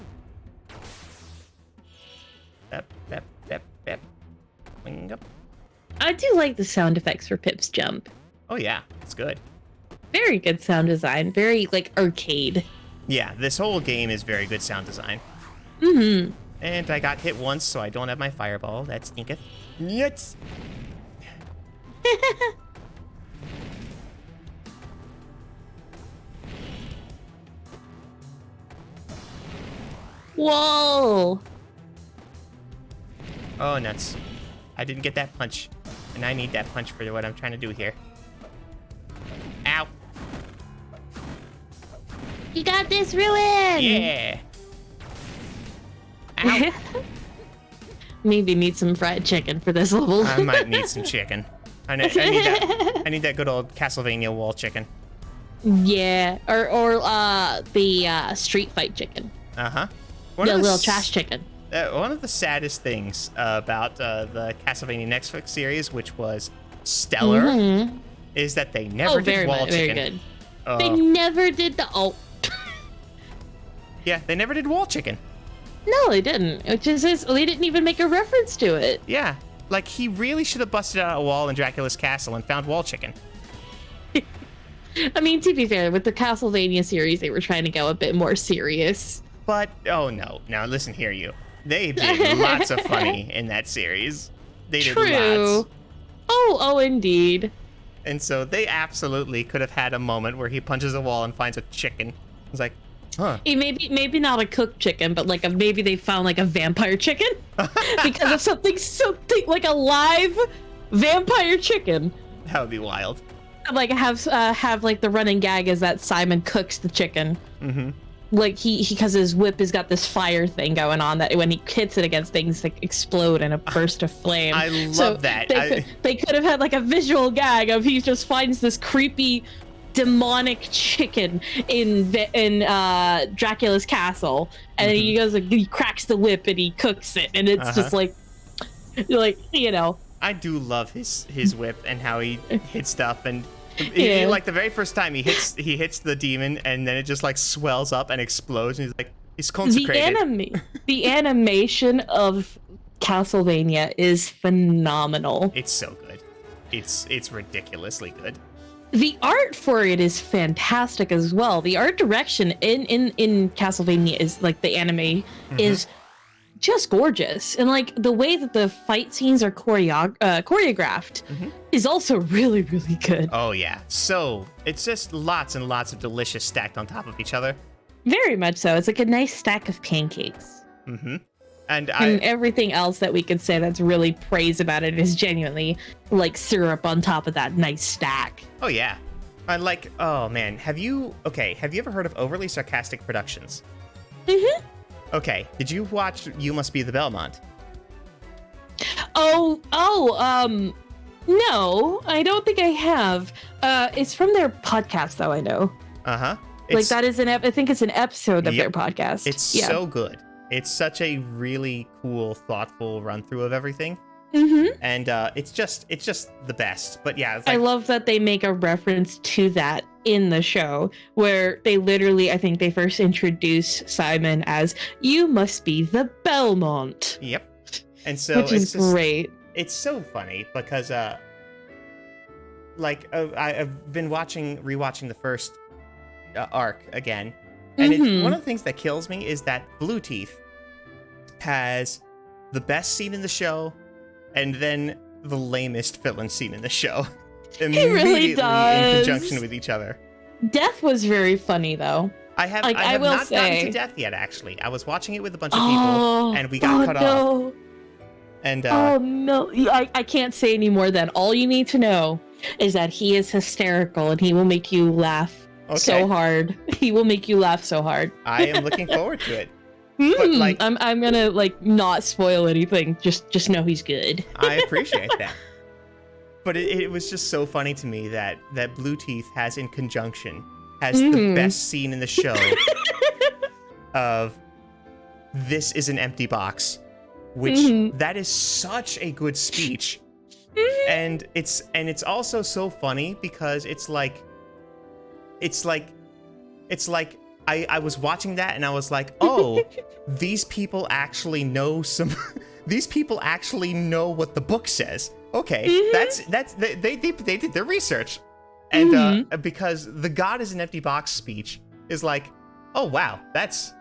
Speaker 1: Bep, bep, bep, bep. Wing up.
Speaker 2: I do like the sound effects for Pip's jump.
Speaker 1: Oh yeah, it's good.
Speaker 2: Very good sound design. Very, like, arcade.
Speaker 1: Yeah, this whole game is very good sound design.
Speaker 2: Mm-hmm.
Speaker 1: And I got hit once, so I don't have my fireball. That stinketh. Yes.
Speaker 2: Whoa!
Speaker 1: Oh, nuts. I didn't get that punch. And I need that punch for what I'm trying to do here. Ow.
Speaker 2: You got this, Ruin!
Speaker 1: Yeah. Ow.
Speaker 2: Maybe need some fried chicken for this level.
Speaker 1: I might need some chicken. I need that good old Castlevania wall chicken.
Speaker 2: Yeah, or the street fight chicken.
Speaker 1: Uh-huh.
Speaker 2: The little trash chicken.
Speaker 1: One of the saddest things about the Castlevania Netflix series, which was stellar, is that they never did wall chicken.
Speaker 2: Very good. They never did the
Speaker 1: Yeah, they never did wall chicken.
Speaker 2: No, they didn't. Which is they didn't even make a reference to it.
Speaker 1: Yeah, like he really should have busted out a wall in Dracula's castle and found wall chicken.
Speaker 2: I mean, to be fair, with the Castlevania series, they were trying to go a bit more serious.
Speaker 1: But oh no, now listen here, you. They did lots of funny in that series. They did lots.
Speaker 2: Oh, indeed.
Speaker 1: And so they absolutely could have had a moment where he punches a wall and finds a chicken. It's like, huh.
Speaker 2: Maybe not a cooked chicken, but like maybe they found like a vampire chicken because of something like a live vampire chicken.
Speaker 1: That would be wild.
Speaker 2: Like have like the running gag is that Simon cooks the chicken. Mm-hmm. Like he because his whip has got this fire thing going on that when he hits it against things like explode in a burst of flame.
Speaker 1: I love that.
Speaker 2: They could have had like a visual gag of he just finds this creepy demonic chicken in Dracula's castle, and then he goes he cracks the whip and he cooks it, and it's just like you know.
Speaker 1: I do love his whip and how he hits stuff, and he, like the very first time he hits the demon, and then it just like swells up and explodes, and he's consecrated.
Speaker 2: The animation of Castlevania is phenomenal.
Speaker 1: It's so good. It's ridiculously good.
Speaker 2: The art for it is fantastic as well. The art direction in Castlevania is like the anime is just gorgeous, and like the way that the fight scenes are choreographed is also really, really good.
Speaker 1: Oh yeah, so it's just lots and lots of delicious stacked on top of each other.
Speaker 2: Very much so. It's like a nice stack of pancakes. And everything else that we could say that's really praise about it is genuinely like syrup on top of that nice stack.
Speaker 1: Oh yeah, oh man, have you ever heard of Overly Sarcastic Productions? Okay, did you watch You Must Be the Belmont?
Speaker 2: No, I don't think I have. It's from their podcast, though, I know. Like that is I think it's an episode of their podcast.
Speaker 1: It's so good. It's such a really cool, thoughtful run through of everything. And it's just the best. But yeah, it's like,
Speaker 2: I love that they make a reference to that in the show, where they literally, I think they first introduce Simon as "You must be the Belmont."
Speaker 1: Yep. And so
Speaker 2: which is great.
Speaker 1: It's so funny because I've been rewatching the first arc again, and one of the things that kills me is that Blue Teeth has the best scene in the show, and then the lamest villain scene in the show. immediately in
Speaker 2: does.
Speaker 1: conjunction with each other.
Speaker 2: Death was very funny though.
Speaker 1: I have
Speaker 2: will
Speaker 1: not
Speaker 2: say.
Speaker 1: gotten to death yet, actually. I was watching it with a bunch of people, and we got cut off. And
Speaker 2: oh no, I can't say any more than all you need to know is that he is hysterical and he will make you laugh so hard. He will make you laugh so hard.
Speaker 1: I am looking forward to it. But, like,
Speaker 2: I'm gonna not spoil anything. Just know he's good.
Speaker 1: I appreciate that. But it was just so funny to me that Blue Teeth has in conjunction the best scene in the show of "This is an empty box," which that is such a good speech, and it's also so funny because it's like I was watching that and I was like, oh, these people actually know these people actually know what the book says. Okay, they did their research. And because the God is an empty box speech is like, oh wow, that's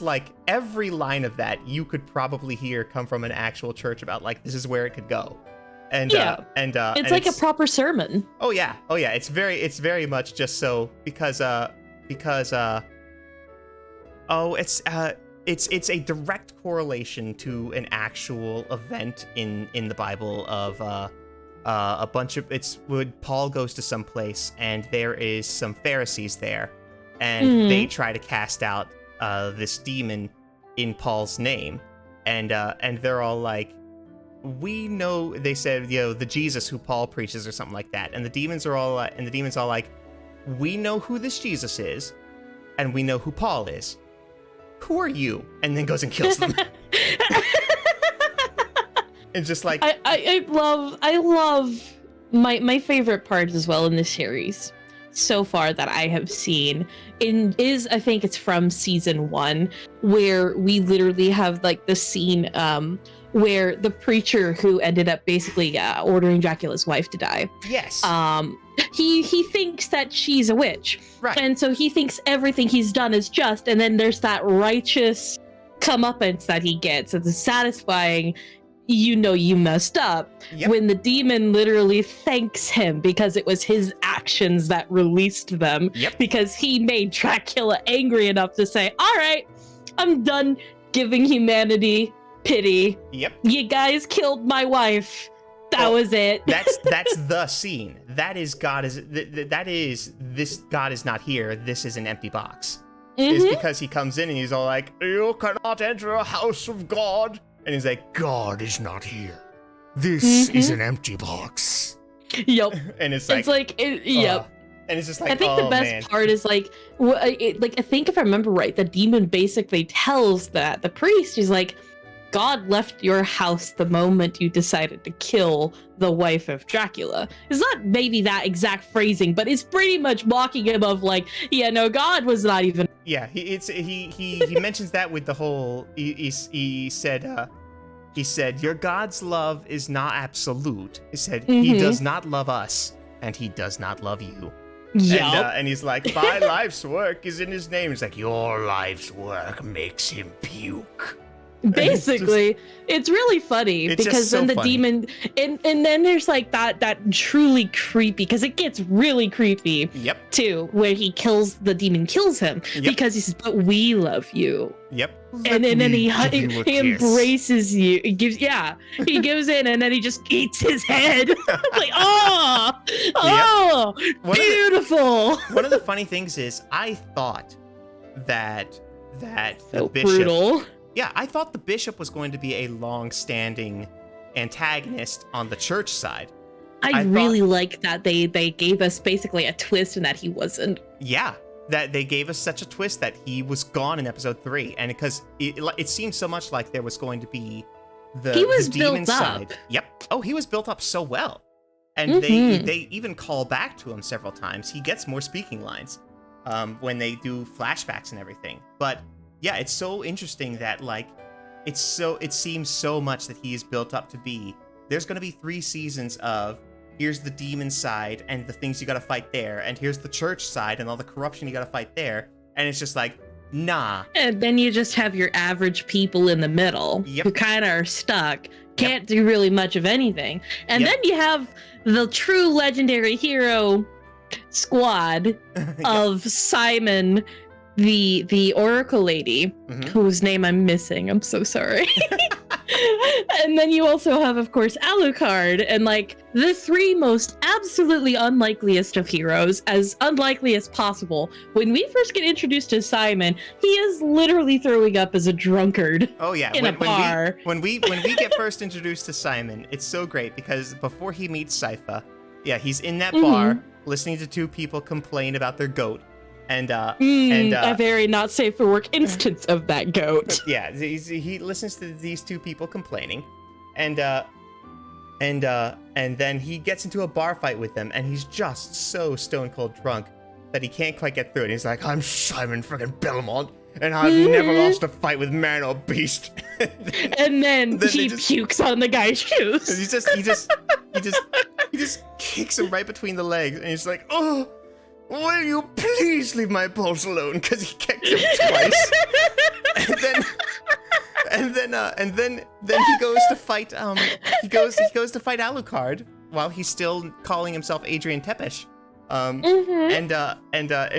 Speaker 1: like every line of that you could probably hear come from an actual church about like this is where it could go. And it's
Speaker 2: like a proper sermon.
Speaker 1: Oh yeah. It's very much just so because it's a direct correlation to an actual event in the Bible of a bunch of Paul goes to some place and there is some Pharisees there and they try to cast out this demon in Paul's name and they're all like, we know, they said, the Jesus who Paul preaches or something like that, and the demons all like, we know who this Jesus is and we know who Paul is. Who are you? And then goes and kills them. It's just like
Speaker 2: I love my favorite part as well in this series so far that I have seen I think it's from season 1 where we literally have like the scene where the preacher who ended up basically ordering Dracula's wife to die.
Speaker 1: Yes.
Speaker 2: He thinks that she's a witch. Right. And so he thinks everything he's done is just, and then there's that righteous comeuppance that he gets. It's satisfying, you messed up. Yep. When the demon literally thanks him because it was his actions that released them. Yep. Because he made Dracula angry enough to say, all right, I'm done giving humanity pity. Yep. You guys killed my wife. That was it.
Speaker 1: That's the scene. That is God this God is not here. This is an empty box. It's because he comes in and he's all like, you cannot enter a house of God. And he's like, God is not here. This is an empty box.
Speaker 2: Yep.
Speaker 1: And it's
Speaker 2: like yep.
Speaker 1: And it's just like,
Speaker 2: I think the best part is like I think if I remember right, the demon basically tells the priest, he's like, God left your house the moment you decided to kill the wife of Dracula. It's not maybe that exact phrasing, but it's pretty much mocking him of like, yeah, no, God was not even.
Speaker 1: Yeah, he mentions that with the whole. He said your God's love is not absolute. He said he does not love us and he does not love you. Yeah, and he's like, my life's work is in his name. He's like, your life's work makes him puke.
Speaker 2: Basically, it's really funny because then the demon and then there's like that truly creepy, because it gets really creepy. Yep. Too, where the demon kills him because he says, "But we love you." Yep. And then he embraces you. He gives in and then he just eats his head. Like, beautiful.
Speaker 1: One of the funny things is I thought that
Speaker 2: so
Speaker 1: the bishop.
Speaker 2: Brutal.
Speaker 1: Yeah, I thought the bishop was going to be a long-standing antagonist on the church side.
Speaker 2: I really like that they gave us basically a twist and that he wasn't.
Speaker 1: Yeah, that they gave us such a twist that he was gone in episode 3, and because it seemed so much like there was going to be the demon side. Yep. Oh, he was built up so well, and they even call back to him several times. He gets more speaking lines when they do flashbacks and everything, but. Yeah, it's so interesting that like it seems so much that he is built up to be. There's going to be 3 seasons of here's the demon side and the things you got to fight there, and here's the church side and all the corruption you got to fight there, and it's just like, nah.
Speaker 2: And then you just have your average people in the middle who kind of are stuck Can't do really much of anything. And then you have the true legendary hero squad of Simon, the Oracle lady, whose name I'm missing. I'm so sorry. And then you also have, of course, Alucard, and like the three most absolutely unlikeliest of heroes, as unlikely as possible. When we first get introduced to Simon, he is literally throwing up as a drunkard.
Speaker 1: Oh yeah,
Speaker 2: in a bar.
Speaker 1: When we get first introduced to Simon, it's so great because before he meets Sypha, he's in that bar listening to two people complain about their goat. A very not safe for work instance of that goat. Yeah, he listens to these two people complaining, and then he gets into a bar fight with them, and he's just so stone cold drunk that he can't quite get through it. He's like, "I'm Simon friggin' Belmont, and I've never lost a fight with man or beast."
Speaker 2: and then he pukes on the guy's shoes.
Speaker 1: He just kicks him right between the legs, and he's like, "Oh, will you please leave my balls alone?" Because he kicked him twice. and then he goes to fight. He goes to fight Alucard while he's still calling himself Adrian Tepesh. And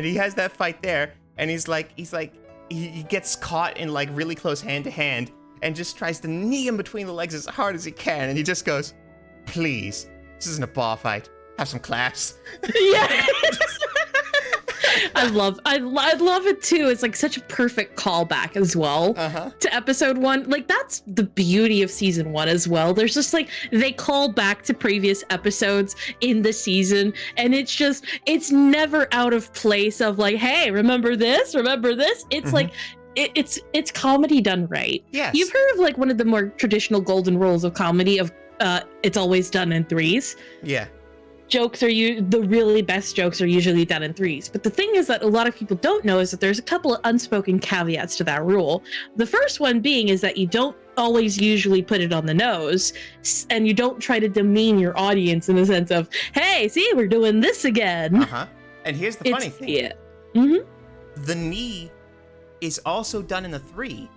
Speaker 1: he has that fight there, and he gets caught in like really close hand to hand, and just tries to knee him between the legs as hard as he can, and he just goes, "Please, this isn't a bar fight. Have some class."
Speaker 2: Yeah. I love it too. It's like such a perfect callback as well to episode 1. Like that's the beauty of season 1 as well. There's just like they call back to previous episodes in the season, and it's never out of place of like, hey, remember this? It's like it's comedy done right.
Speaker 1: Yes.
Speaker 2: You've heard of like one of the more traditional golden rules of comedy of it's always done in threes.
Speaker 1: Yeah.
Speaker 2: The really best jokes are usually done in threes. But the thing is that a lot of people don't know is that there's a couple of unspoken caveats to that rule. The first one being is that you don't always usually put it on the nose, and you don't try to demean your audience in the sense of, hey, see, we're doing this again.
Speaker 1: And here's the funny thing.
Speaker 2: Yeah.
Speaker 1: The knee is also done in the 3,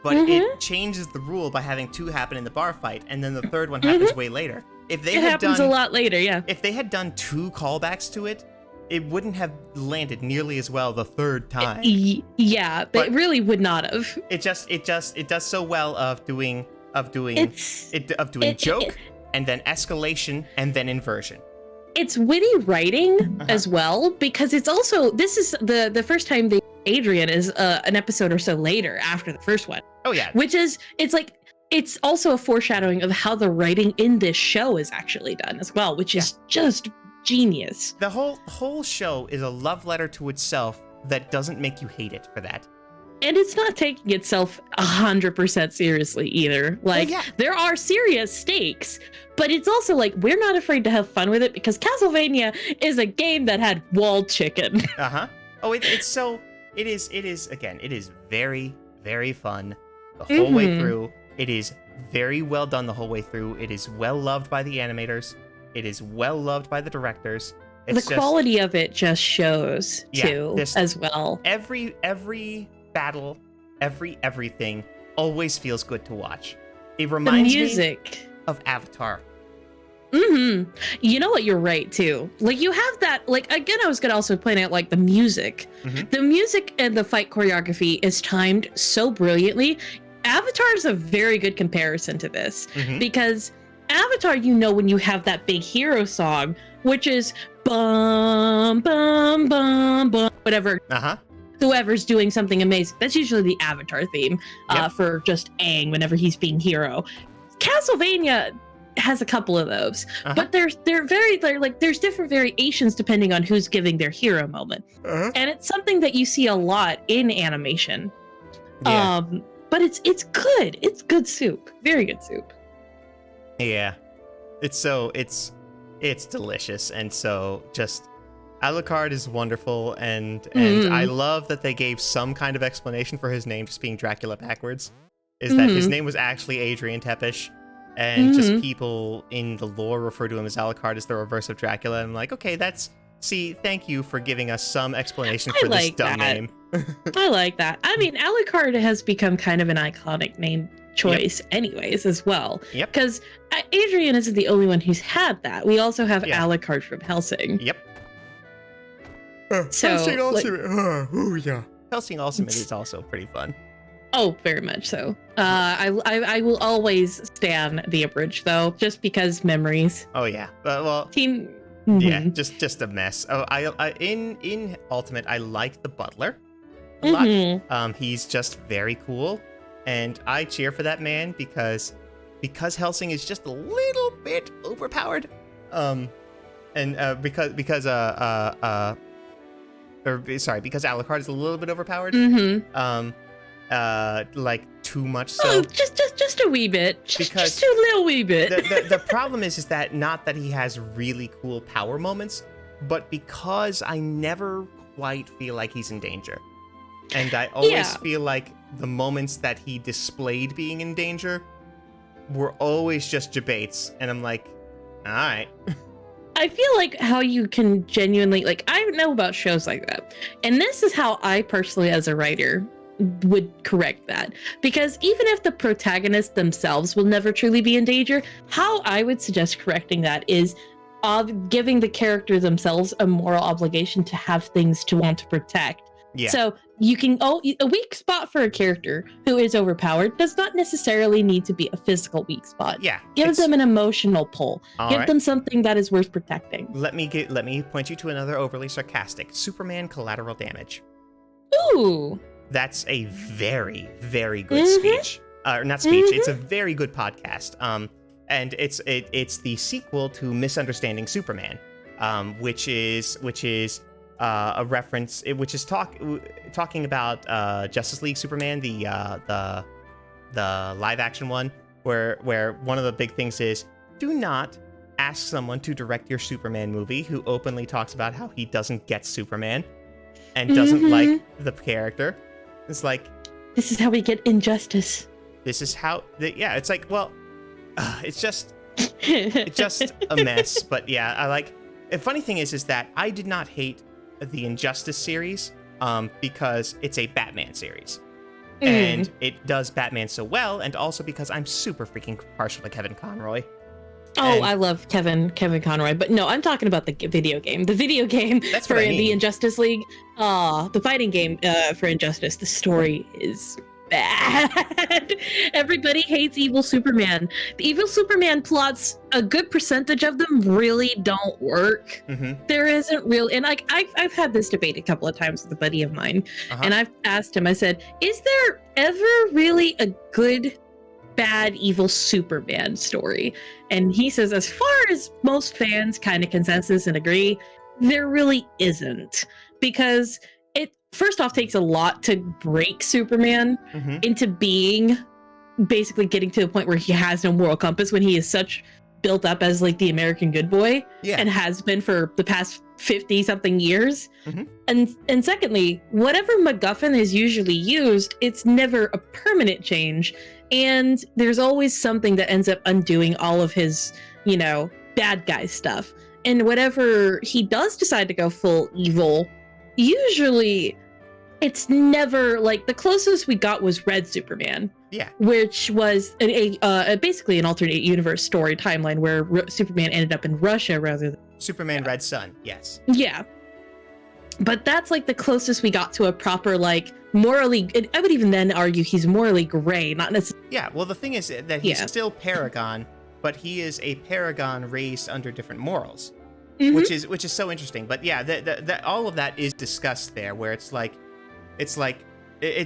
Speaker 1: but it changes the rule by having 2 happen in the bar fight, and then the third one happens way later. It happens
Speaker 2: a lot later, yeah.
Speaker 1: If they had done 2 callbacks to it, it wouldn't have landed nearly as well the third time.
Speaker 2: Yeah, but it really would not have.
Speaker 1: It does so well of doing joke and then escalation and then inversion.
Speaker 2: It's witty writing as well, because it's also, this is the first time Adrian is an episode or so later after the first one.
Speaker 1: Oh yeah.
Speaker 2: Which is, it's also a foreshadowing of how the writing in this show is actually done as well, which is just genius.
Speaker 1: The whole show is a love letter to itself that doesn't make you hate it for that.
Speaker 2: And it's not taking itself 100% seriously either. Like, there are serious stakes, but it's also like, we're not afraid to have fun with it because Castlevania is a game that had walled chicken.
Speaker 1: Oh, it is very, very fun the whole way through. It is very well done the whole way through. It is well loved by the animators. It is well loved by the directors.
Speaker 2: The quality of it just shows too, as well.
Speaker 1: Every battle, everything always feels good to watch. It reminds me of Avatar.
Speaker 2: You know what? You're right too. Like you have that. Like again, I was gonna also point out like the music. The music and the fight choreography is timed so brilliantly. Avatar is a very good comparison to this because Avatar, when you have that big hero song, which is bum bum bum bum, whatever. Whoever's doing something amazing. That's usually the Avatar theme for just Aang whenever he's being hero. Castlevania has a couple of those, but there's different variations depending on who's giving their hero moment, and it's something that you see a lot in animation. But it's good. It's good soup. Very good soup.
Speaker 1: Yeah, it's delicious, and so just Alucard is wonderful, and I love that they gave some kind of explanation for his name just being Dracula backwards. Is that his name was actually Adrian Tepesh, and just people in the lore refer to him as Alucard as the reverse of Dracula. I'm like, okay, thank you for giving us some explanation for this dumb name.
Speaker 2: I like that. I mean, Alucard has become kind of an iconic name choice anyways as well.
Speaker 1: Yep.
Speaker 2: Because Adrian isn't the only one who's had that. We also have Alucard from Helsing.
Speaker 1: Yep.
Speaker 2: So,
Speaker 1: Helsing Ultimate. Yeah. Helsing Ultimate is also pretty fun.
Speaker 2: Oh, very much so. I will always stan the abridged though, just because memories.
Speaker 1: Oh yeah. Well.
Speaker 2: Team.
Speaker 1: Yeah, just a mess. Oh, I in Ultimate, I like the Butler a lot. He's just very cool, and I cheer for that man because Helsing is just a little bit overpowered. Because Alucard is a little bit overpowered. Like too much so.
Speaker 2: Oh, just a wee bit. Just a little wee bit.
Speaker 1: The problem is that not that he has really cool power moments, but because I never quite feel like he's in danger. And I always feel like the moments that he displayed being in danger were always just debates. And I'm like, all right.
Speaker 2: I feel like how you can genuinely, like, I know about shows like that. And this is how I personally, as a writer, would correct that. Because even if the protagonists themselves will never truly be in danger, how I would suggest correcting that is giving the character themselves a moral obligation to have things to want to protect. Yeah. So you can, a weak spot for a character who is overpowered does not necessarily need to be a physical weak spot.
Speaker 1: Yeah.
Speaker 2: Give them an emotional pull. Give them something that is worth protecting.
Speaker 1: Let me point you to another overly sarcastic. Superman collateral damage.
Speaker 2: Ooh.
Speaker 1: That's a very, very good speech. Not speech. It's a very good podcast. And it's the sequel to Misunderstanding Superman, which is a reference, which is talking about Justice League Superman, the live action one, where one of the big things is do not ask someone to direct your Superman movie who openly talks about how he doesn't get Superman and doesn't like the character. It's like,
Speaker 2: this is how we get injustice.
Speaker 1: This is how, it's like, well, it's just a mess. But yeah, I like, the funny thing is that I did not hate the Injustice series because it's a Batman series. And it does Batman so well, and also because I'm super freaking partial to Kevin Conroy.
Speaker 2: Oh, I love Kevin Conroy, but no, I'm talking about the video game. The video game for the Injustice League. The fighting game for Injustice. The story is bad. Everybody hates evil Superman. The evil Superman plots, a good percentage of them really don't work. There isn't real, and like I've had this debate a couple of times with a buddy of mine, and I've asked him, I said, is there ever really a good bad evil Superman story? And he says, as far as most fans kind of consensus and agree, there really isn't, because it first off takes a lot to break Superman into being basically getting to the point where he has no moral compass when he is such built up as like the American good boy and has been for the past 50 something years. And secondly, whatever MacGuffin is usually used, it's never a permanent change. And there's always something that ends up undoing all of his, bad guy stuff. And whatever he does decide to go full evil, usually it's never like, the closest we got was Red Superman. Yeah. Which was basically an alternate universe story timeline where Superman ended up in Russia rather than
Speaker 1: Superman Red Sun. Yes.
Speaker 2: Yeah. But that's like the closest we got to a proper, like, morally, I would even then argue he's morally gray, not necessarily.
Speaker 1: Yeah, well, the thing is that he's still Paragon, but he is a Paragon raised under different morals, which is so interesting. But yeah, that all of that is discussed there, where it's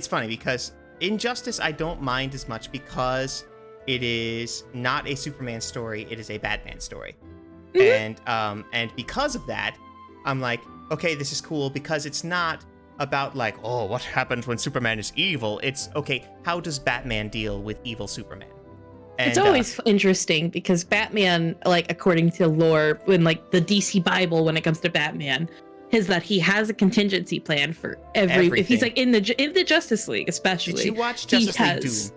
Speaker 1: funny because Injustice I don't mind as much because it is not a Superman story, it is a Batman story. And because of that, I'm like, okay, this is cool because it's not about like, oh, what happens when Superman is evil? It's, okay, how does Batman deal with evil Superman? And,
Speaker 2: it's always interesting because Batman, like, according to lore, when like the DC Bible, when it comes to Batman, is that he has a contingency plan for everything. If he's like in the Justice League, especially.
Speaker 1: Did you watch Justice League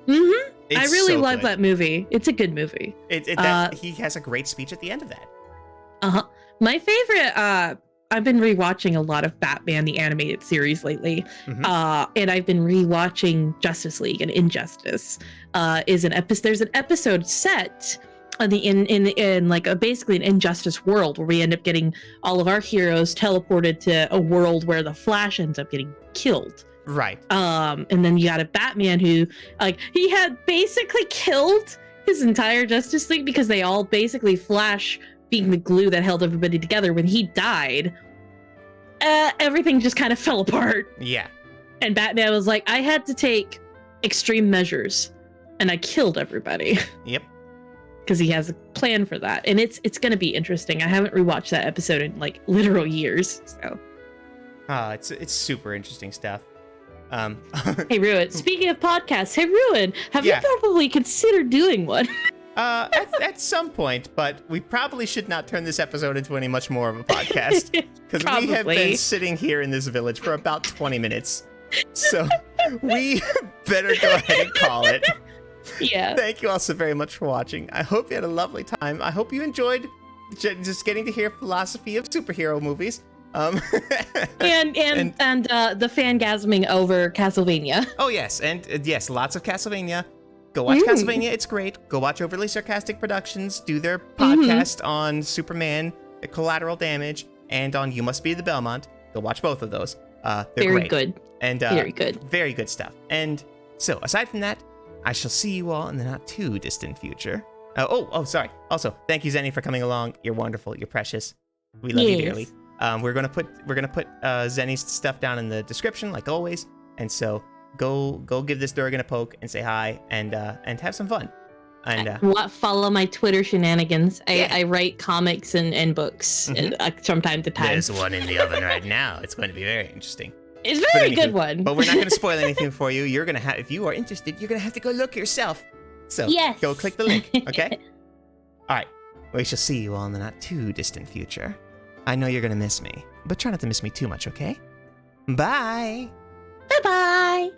Speaker 1: Doom?
Speaker 2: I really love that movie. It's a good movie.
Speaker 1: He has a great speech at the end of that.
Speaker 2: My favorite I've been rewatching a lot of Batman the animated series lately, and I've been rewatching Justice League and Injustice. There's an episode set in like basically an Injustice world where we end up getting all of our heroes teleported to a world where the Flash ends up getting killed.
Speaker 1: Right.
Speaker 2: And then you got a Batman who, like, he had basically killed his entire Justice League because they all basically Flash being the glue that held everybody together. When he died, everything just kind of fell apart.
Speaker 1: Yeah.
Speaker 2: And Batman was like, I had to take extreme measures, and I killed everybody.
Speaker 1: Yep.
Speaker 2: Because he has a plan for that, and it's going to be interesting. I haven't rewatched that episode in like literal years, so.
Speaker 1: It's super interesting stuff.
Speaker 2: Hey, Ruin. Speaking of podcasts, hey, Ruin, have you probably considered doing one?
Speaker 1: At some point, but we probably should not turn this episode into any much more of a podcast because we have been sitting here in this village for about 20 minutes. So we better go ahead and call it.
Speaker 2: Yeah.
Speaker 1: Thank you all so very much for watching. I hope you had a lovely time. I hope you enjoyed just getting to hear philosophy of superhero movies. And
Speaker 2: the fangasming over Castlevania.
Speaker 1: Oh yes, and yes, lots of Castlevania. Go watch Castlevania, it's great. Go watch Overly Sarcastic Productions, do their podcast on Superman, Collateral Damage, and on You Must Be the Belmont. Go watch both of those. They're
Speaker 2: very
Speaker 1: great.
Speaker 2: Good.
Speaker 1: And
Speaker 2: very good.
Speaker 1: Very good stuff. And so, aside from that, I shall see you all in the not too distant future. Sorry. Also, thank you, Zenny, for coming along. You're wonderful. You're precious. We love you dearly. We're gonna put Zenny's stuff down in the description, like always. And so go give this Durgan a poke and say hi and have some fun. And
Speaker 2: follow my Twitter shenanigans. I write comics and books from time to time.
Speaker 1: There's one in the oven right now. It's going to be very interesting.
Speaker 2: It's a very good one.
Speaker 1: But we're not going to spoil anything for you. You're gonna have, if you are interested, you're gonna have to go look yourself. So go click the link, okay? All right. We shall see you all in the not too distant future. I know you're gonna miss me, but try not to miss me too much, okay? Bye.
Speaker 2: Bye-bye.